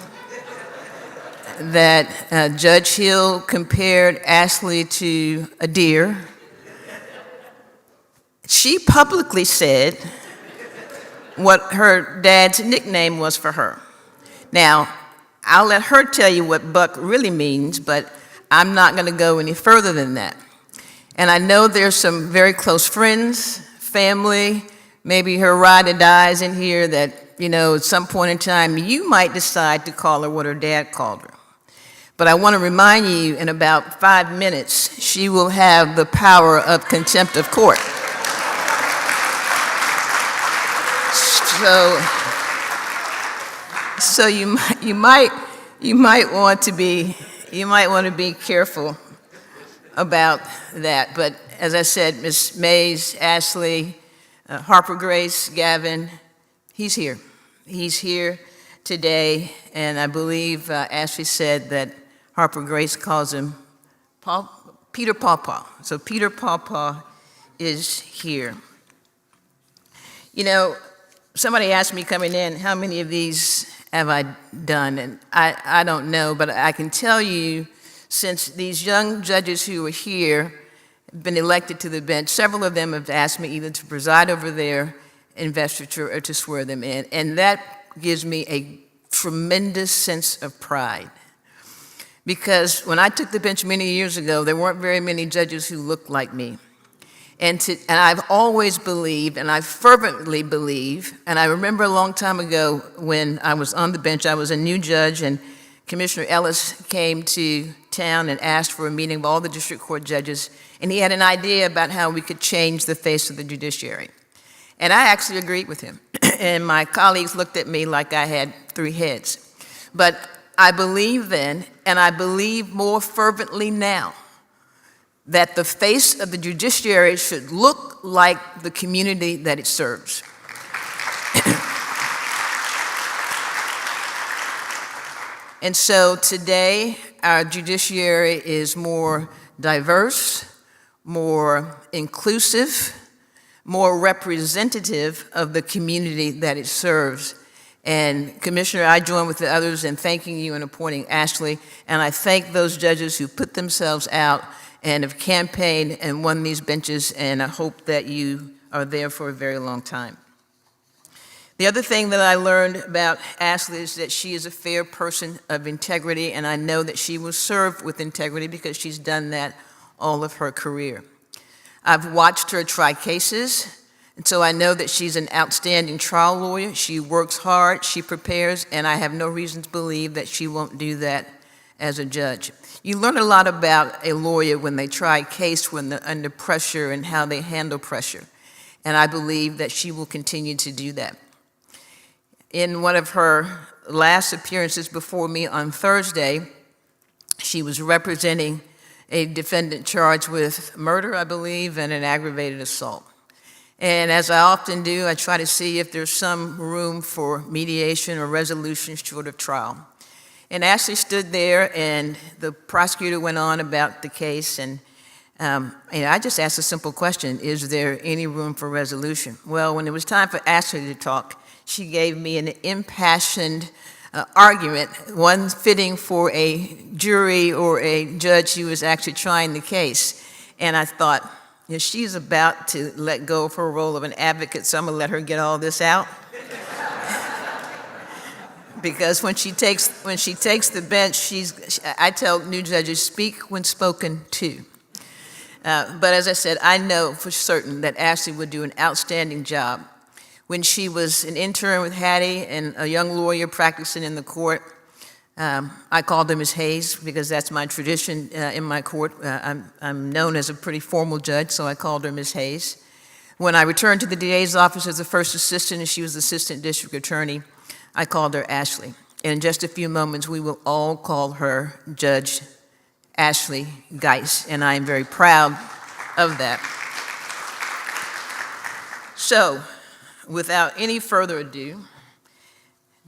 Speaker 11: that Judge Hill compared Ashley to a deer, she publicly said what her dad's nickname was for her. Now, I'll let her tell you what Buck really means, but I'm not going to go any further than that. And I know there's some very close friends, family, maybe her ride or dies in here that, at some point in time, you might decide to call her what her dad called her. But I want to remind you, in about 5 minutes, she will have the power of contempt of court. So you might want to be careful about that. But as I said, Ms. Mays, Ashley, Harper Grace, Gavin, he's here. He's here today, and I believe Ashley said that Harper Grace calls him Peter Pawpaw. So Peter Pawpaw is here. Somebody asked me coming in, how many of these have I done? And I don't know, but I can tell you, since these young judges who are here have been elected to the bench, several of them have asked me either to preside over their investiture or to swear them in. And that gives me a tremendous sense of pride. Because when I took the bench many years ago, there weren't very many judges who looked like me. And I've always believed, and I fervently believe, and I remember a long time ago when I was on the bench, I was a new judge, and Commissioner Ellis came to town and asked for a meeting of all the district court judges, and he had an idea about how we could change the face of the judiciary. And I actually agreed with him. And my colleagues looked at me like I had 3 heads. But I believe then, and I believe more fervently now, that the face of the judiciary should look like the community that it serves. And so today, our judiciary is more diverse, more inclusive, more representative of the community that it serves. And Commissioner, I join with the others in thanking you and appointing Ashley, and I thank those judges who put themselves out and have campaigned and won these benches, and I hope that you are there for a very long time. The other thing that I learned about Ashley is that she is a fair person of integrity, and I know that she will serve with integrity because she's done that all of her career. I've watched her try cases, and so I know that she's an outstanding trial lawyer. She works hard, she prepares, and I have no reason to believe that she won't do that as a judge. You learn a lot about a lawyer when they try a case, when they're under pressure, and how they handle pressure. And I believe that she will continue to do that. In one of her last appearances before me on Thursday, she was representing a defendant charged with murder, I believe, and an aggravated assault. And as I often do, I try to see if there's some room for mediation or resolution short of trial. And Ashley stood there, and the prosecutor went on about the case, and I just asked a simple question: is there any room for resolution? Well, when it was time for Ashley to talk, she gave me an impassioned argument, one fitting for a jury or a judge who was actually trying the case. And I thought, you know, she's about to let go of her role of an advocate, so I'm going to let her get all this out. Because when she takes the bench, I tell new judges, speak when spoken to. But as I said, I know for certain that Ashley would do an outstanding job. When she was an intern with Hattie and a young lawyer practicing in the court, I called her Ms. Hayes because that's my tradition in my court. I'm known as a pretty formal judge, so I called her Ms. Hayes. When I returned to the DA's office as a first assistant and she was assistant district attorney, I called her Ashley. And in just a few moments, we will all call her Judge Ashley Geiss, and I am very proud of that. So, without any further ado,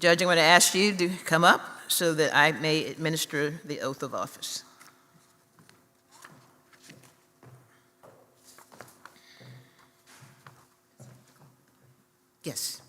Speaker 11: Judge, I'm going to ask you to come up so that I may administer the oath of office. Yes.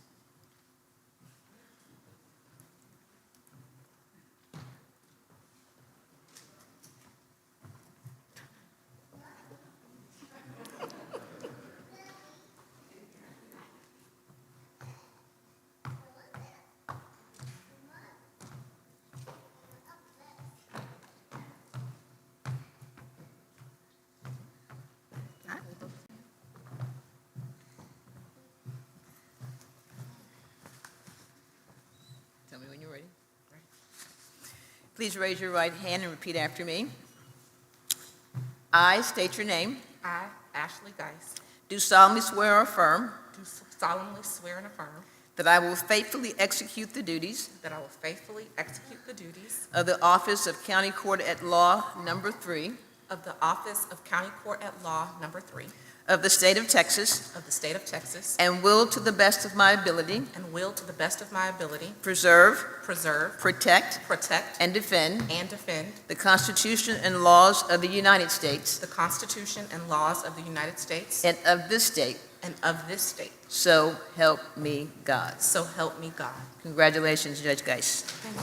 Speaker 11: Tell me when you're ready. Please raise your right hand and repeat after me. I state your name.
Speaker 12: I, Ashley Geiss,
Speaker 11: Do solemnly swear or affirm
Speaker 12: do solemnly swear and affirm
Speaker 11: that I will faithfully execute the duties
Speaker 12: that I will faithfully execute the duties
Speaker 11: of the office of County Court at Law Number 3
Speaker 12: of the office of County Court at Law Number 3
Speaker 11: of the state of Texas,
Speaker 12: of the state of Texas,
Speaker 11: and will to the best of my ability
Speaker 12: and will to the best of my ability
Speaker 11: preserve,
Speaker 12: preserve,
Speaker 11: protect,
Speaker 12: protect,
Speaker 11: and defend
Speaker 12: and defend
Speaker 11: the Constitution and laws of the United States
Speaker 12: the Constitution and laws of the United States
Speaker 11: and of this state,
Speaker 12: and of this state.
Speaker 11: So help me God.
Speaker 12: So help me God.
Speaker 11: Congratulations, Judge Geiss.
Speaker 12: Thank you.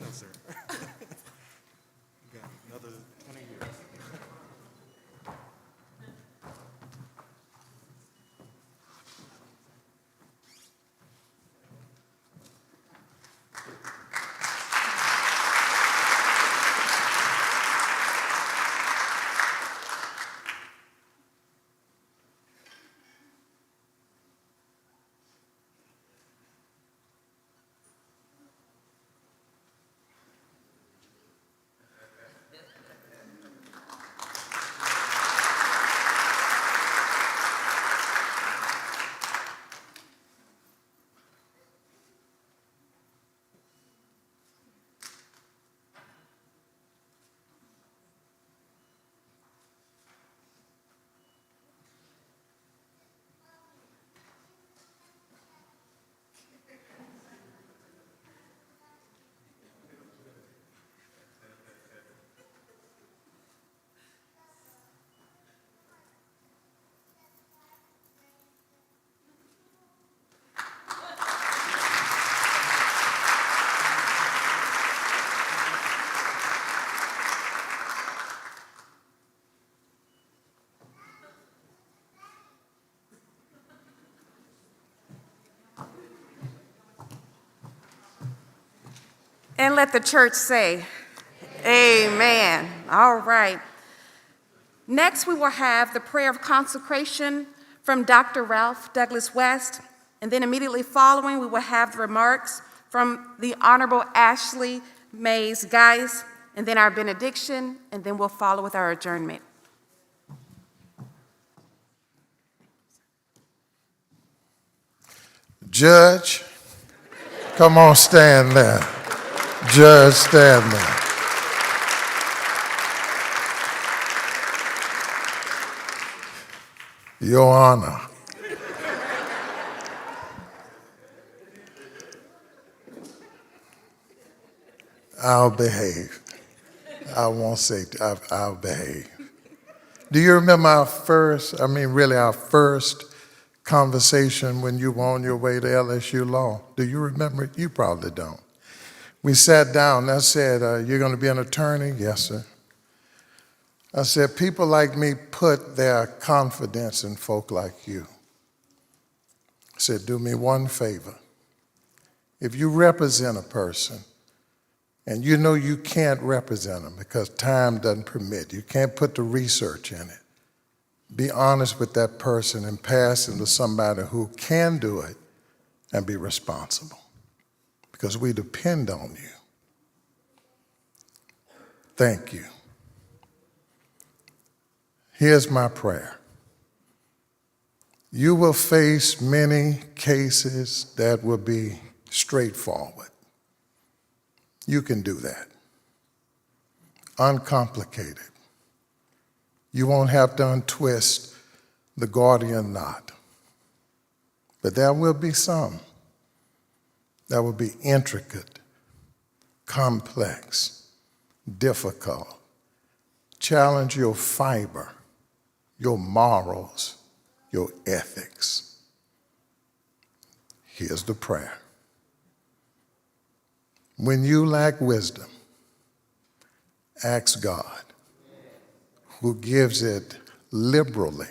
Speaker 10: No, sir. You got another 20 years.
Speaker 2: And let the church say, amen. All right. Next, we will have the prayer of consecration from Dr. Ralph Douglas West. And then immediately following, we will have the remarks from the Honorable Ashley Mays Geiss, and then our benediction, and then we'll follow with our adjournment.
Speaker 13: Judge, come on, stand there. Judge, stand there. Your Honor, I'll behave. I won't say I'll behave. Do you remember our first conversation when you were on your way to LSU Law? Do you remember it? You probably don't. We sat down and I said, you're going to be an attorney? Yes, sir. I said, people like me put their confidence in folk like you. I said, do me one favor. If you represent a person and you know you can't represent them because time doesn't permit, you can't put the research in it, be honest with that person and pass it to somebody who can do it and be responsible, because we depend on you. Thank you. Here's my prayer. You will face many cases that will be straightforward. You can do that. Uncomplicated. You won't have to untwist the Gordian knot. But there will be some that will be intricate, complex, difficult, challenge your fiber, your morals, your ethics. Here's the prayer. When you lack wisdom, ask God, who gives it liberally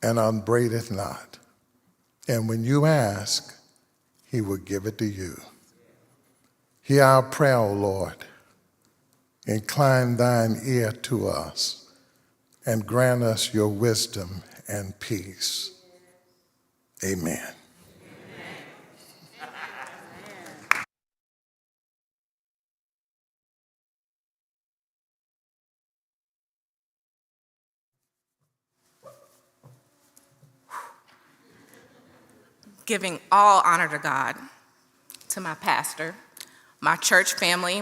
Speaker 13: and upbraideth not. And when you ask, he will give it to you. Hear our prayer, O Lord. Incline thine ear to us and grant us your wisdom and peace. Amen.
Speaker 12: Giving all honor to God, to my pastor, my church family,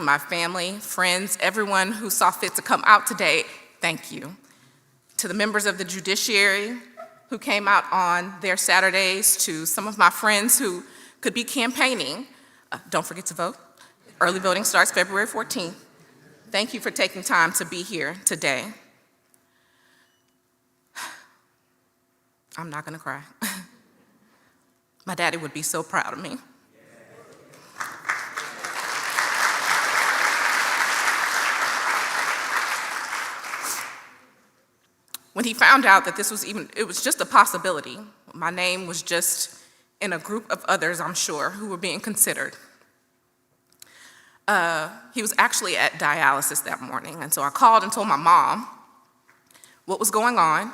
Speaker 12: friends, everyone who saw fit to come out today, thank you. to the members of the judiciary who came out on their Saturdays, to some of my friends who could be campaigning, don't forget to vote. Early voting starts February 14th. Thank you for taking time to be here today. I'm not gonna cry. My daddy would be so proud of me. When he found out that it was just a possibility, my name was just in a group of others, I'm sure, who were being considered. He was actually at dialysis that morning, and so I called and told my mom what was going on,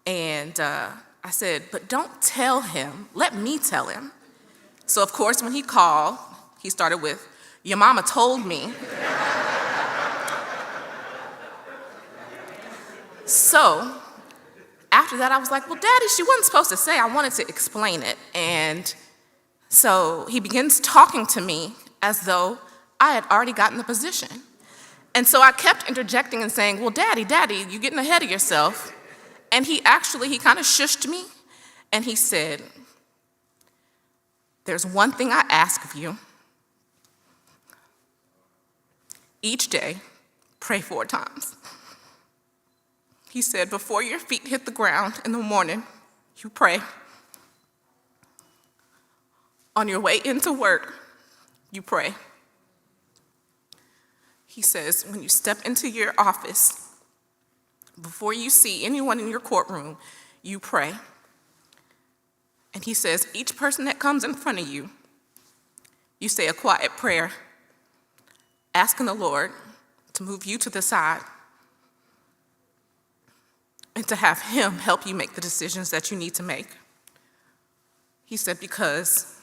Speaker 12: and I said, but don't tell him, let me tell him. So of course, when he called, he started with, your mama told me. So after that, I was like, well, Daddy, she wasn't supposed to say, I wanted to explain it. And so he begins talking to me as though I had already gotten the position. And so I kept interjecting and saying, well, Daddy, you're getting ahead of yourself. And he kind of shushed me, and he said, there's one thing I ask of you. Each day, pray 4 times. He said, before your feet hit the ground in the morning, you pray. On your way into work, you pray. He says, when you step into your office, before you see anyone in your courtroom, you pray. And he says, each person that comes in front of you, you say a quiet prayer, asking the Lord to move you to the side and to have him help you make the decisions that you need to make. He said, because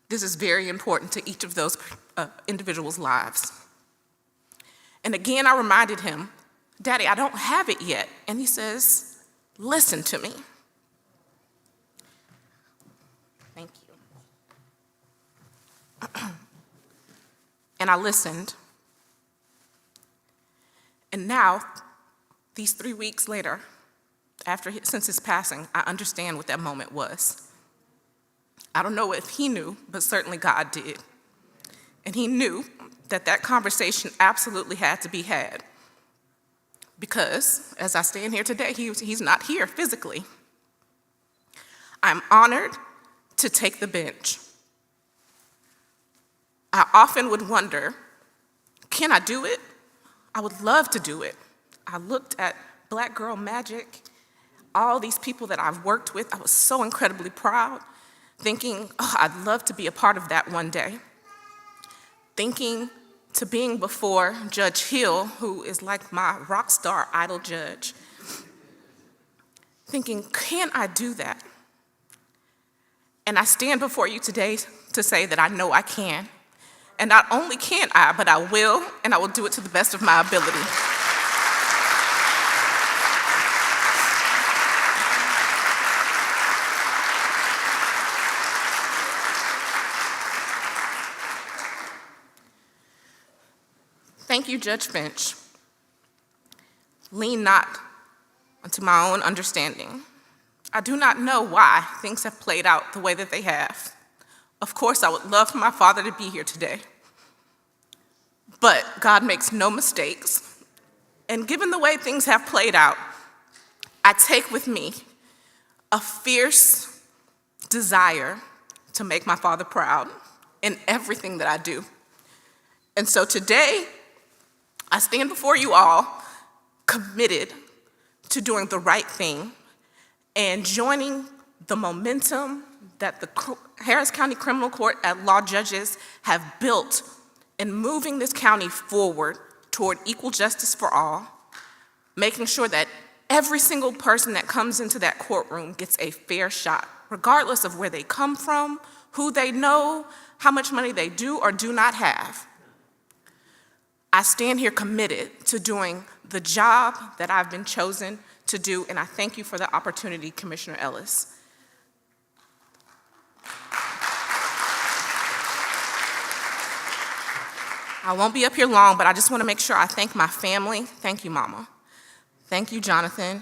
Speaker 12: this is very important to each of those individuals' lives. And again, I reminded him, Daddy, I don't have it yet. And he says, listen to me. Thank you. And I listened. And now, these 3 weeks later, since his passing, I understand what that moment was. I don't know if he knew, but certainly God did. And he knew that that conversation absolutely had to be had. Because, as I stand here today, he's not here physically. I'm honored to take the bench. I often would wonder, can I do it? I would love to do it. I looked at Black Girl Magic, all these people that I've worked with. I was so incredibly proud, thinking, oh, I'd love to be a part of that one day. Thinking to being before Judge Hill, who is like my rock star idol judge. Thinking, can I do that? And I stand before you today to say that I know I can. And not only can I, but I will, and I will do it to the best of my ability. Thank you, Judge Finch. Lean not unto my own understanding. I do not know why things have played out the way that they have. Of course, I would love for my father to be here today. But God makes no mistakes. And given the way things have played out, I take with me a fierce desire to make my father proud in everything that I do. And so today, I stand before you all committed to doing the right thing and joining the momentum that the Harris County Criminal Court at Law judges have built in moving this county forward toward equal justice for all, making sure that every single person that comes into that courtroom gets a fair shot, regardless of where they come from, who they know, how much money they do or do not have. I stand here committed to doing the job that I've been chosen to do, and I thank you for the opportunity, Commissioner Ellis. I won't be up here long, but I just want to make sure I thank my family. Thank you, Mama. Thank you, Jonathan.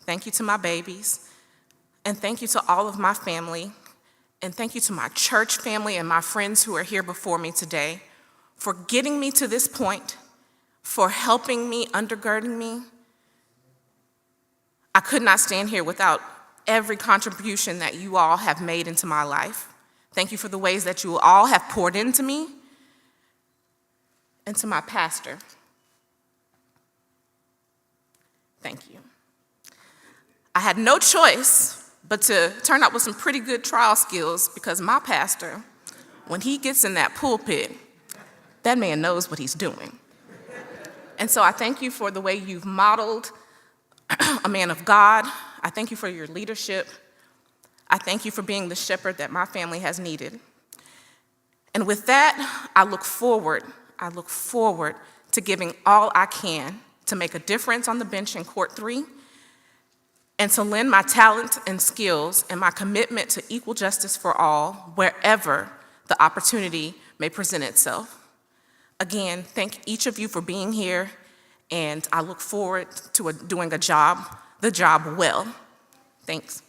Speaker 12: Thank you to my babies. And thank you to all of my family. And thank you to my church family and my friends who are here before me today for getting me to this point, for helping me, undergirding me. I could not stand here without every contribution that you all have made into my life. Thank you for the ways that you all have poured into me. And to my pastor, thank you. I had no choice but to turn out with some pretty good trial skills because my pastor, when he gets in that pulpit, that man knows what he's doing. And so I thank you for the way you've modeled a man of God. I thank you for your leadership. I thank you for being the shepherd that my family has needed. And with that, I look forward to giving all I can to make a difference on the bench in Court 3 and to lend my talent and skills and my commitment to equal justice for all wherever the opportunity may present itself. Again, thank each of you for being here, and I look forward to doing the job well. Thanks.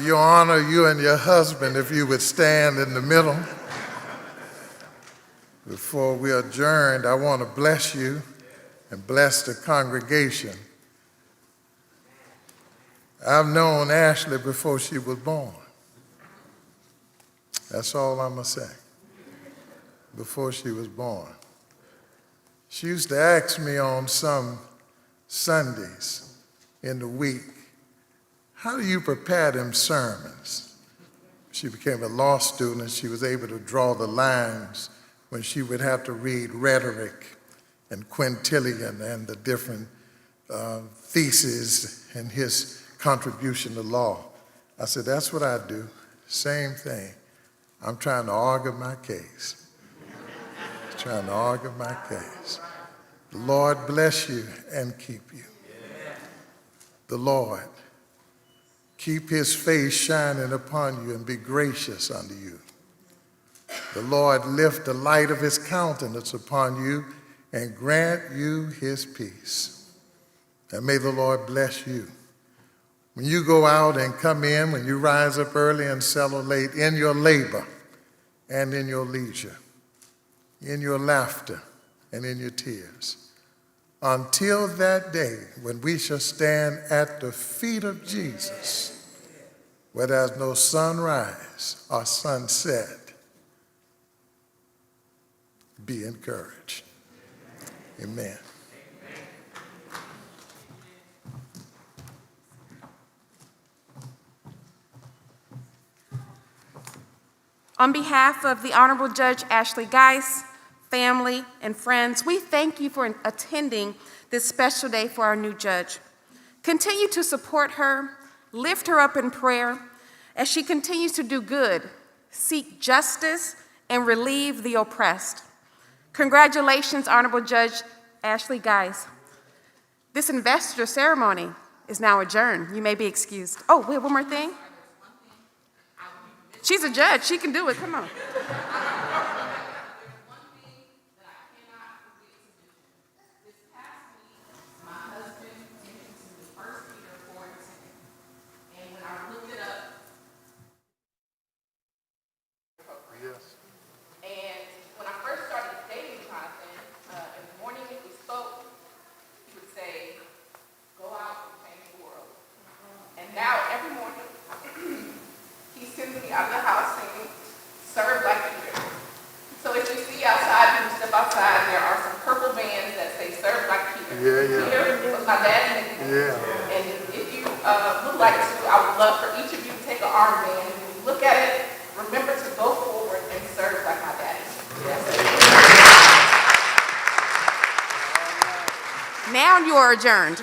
Speaker 13: Your Honor, you and your husband, if you would stand in the middle. Before we adjourn, I want to bless you and bless the congregation. I've known Ashley before she was born. That's all I'm going to say. Before she was born. She used to ask me on some Sundays in the week, how do you prepare them sermons? She became a law student and she was able to draw the lines when she would have to read rhetoric and quintillion and the different theses and his contribution to law. I said, that's what I do. Same thing. I'm trying to argue my case. Trying to argue my case. The Lord bless you and keep you. The Lord keep his face shining upon you and be gracious unto you. The Lord lift the light of his countenance upon you and grant you his peace. And may the Lord bless you. When you go out and come in, when you rise up early and settle late, in your labor and in your leisure, in your laughter and in your tears, until that day when we shall stand at the feet of Jesus, where there's no sunrise or sunset, be encouraged. Amen.
Speaker 2: On behalf of the Honorable Judge Ashley Geiss, family, and friends, we thank you for attending this special day for our new judge. Continue to support her, lift her up in prayer as she continues to do good, seek justice, and relieve the oppressed. Congratulations, Honorable Judge Ashley Geiss. This investiture ceremony is now adjourned. You may be excused. Oh, wait, one more thing. She's a judge. She can do it. Come on.
Speaker 12: Out of the house singing, serve like Peter. So if you see outside, when you step outside, there are some purple bands that say serve like Peter.
Speaker 13: Yeah.
Speaker 12: Peter was my dad's nickname.
Speaker 13: Yeah.
Speaker 12: And if you would like to, I would love for each of you to take an armband. When you look at it, remember to go forward and serve like my daddy.
Speaker 2: Now you are adjourned.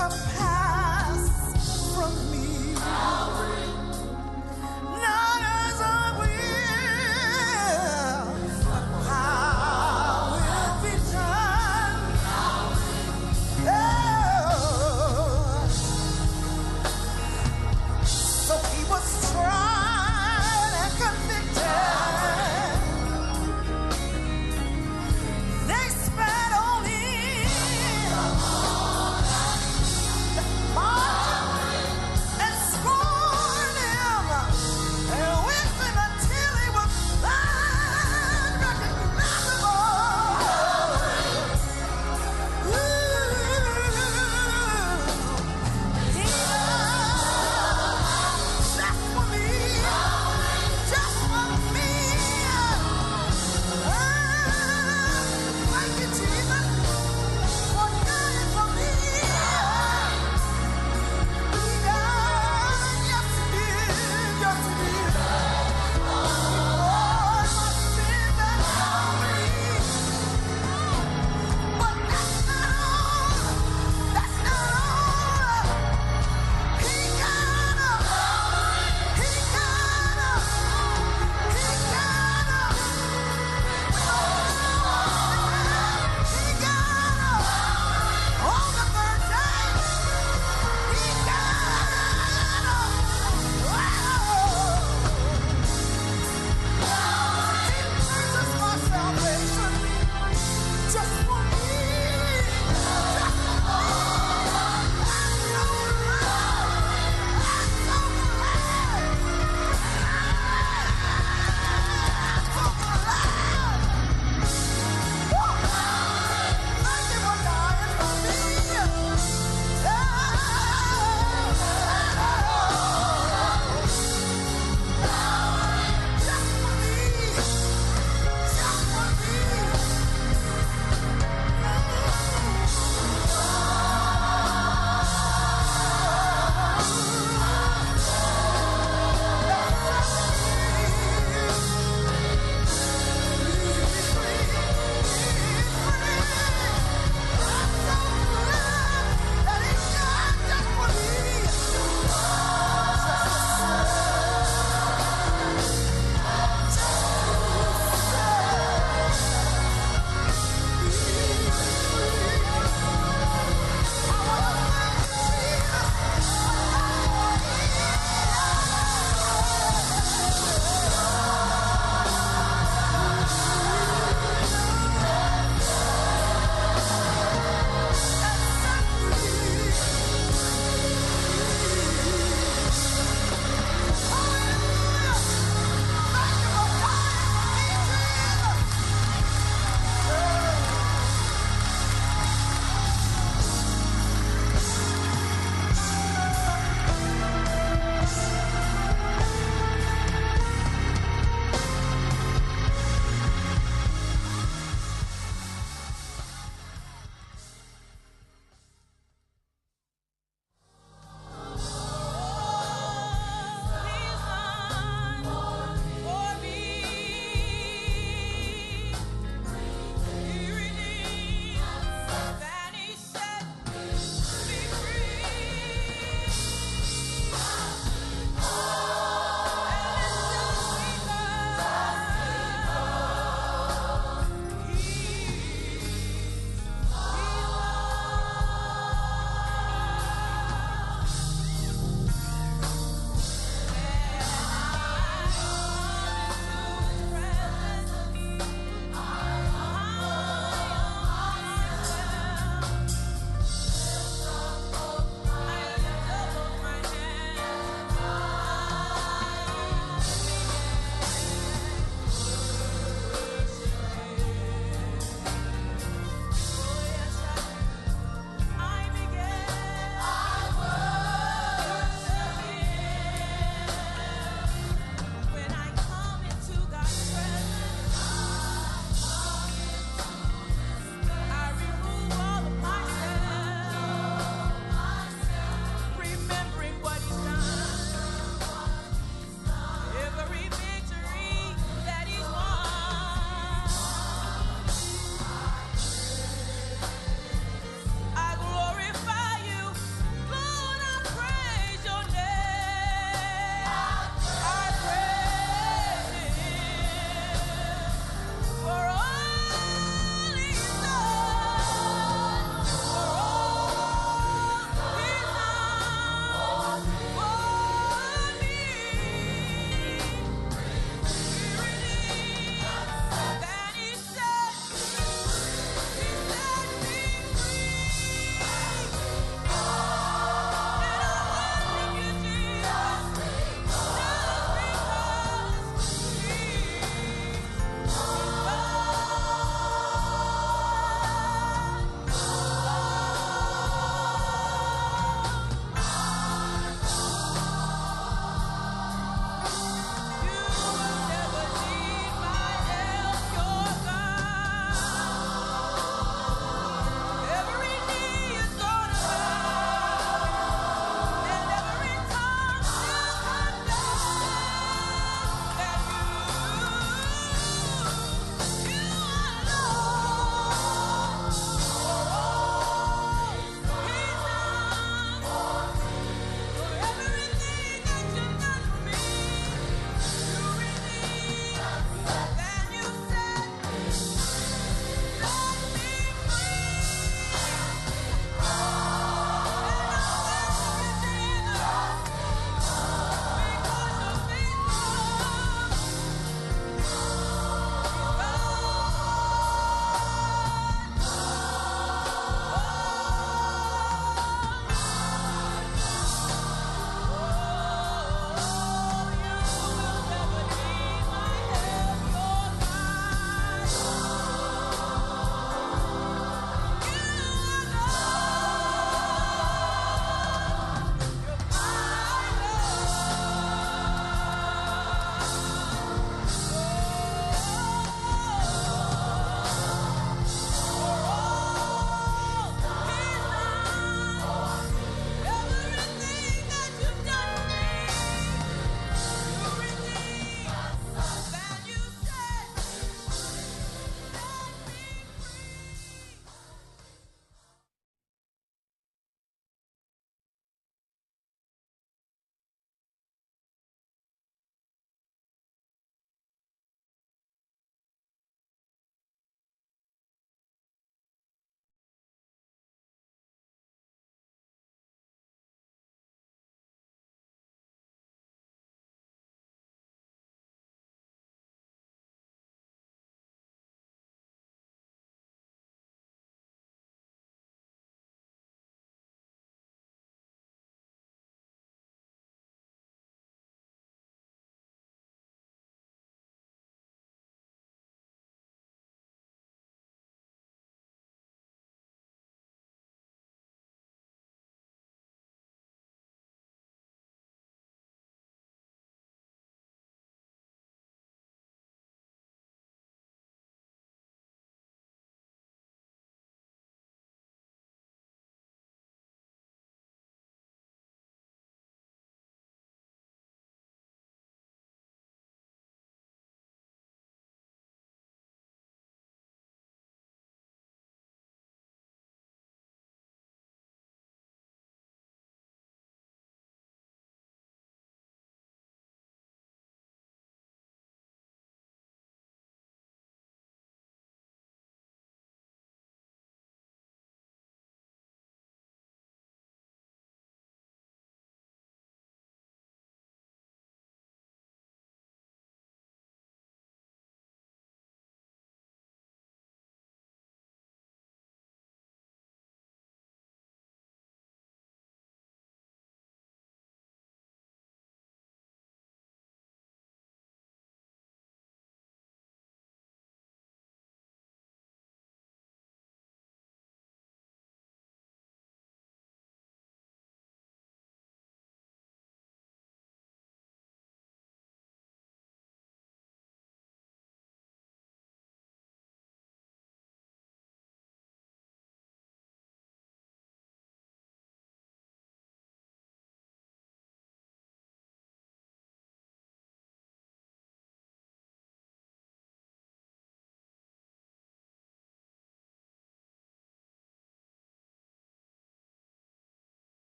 Speaker 1: compassion.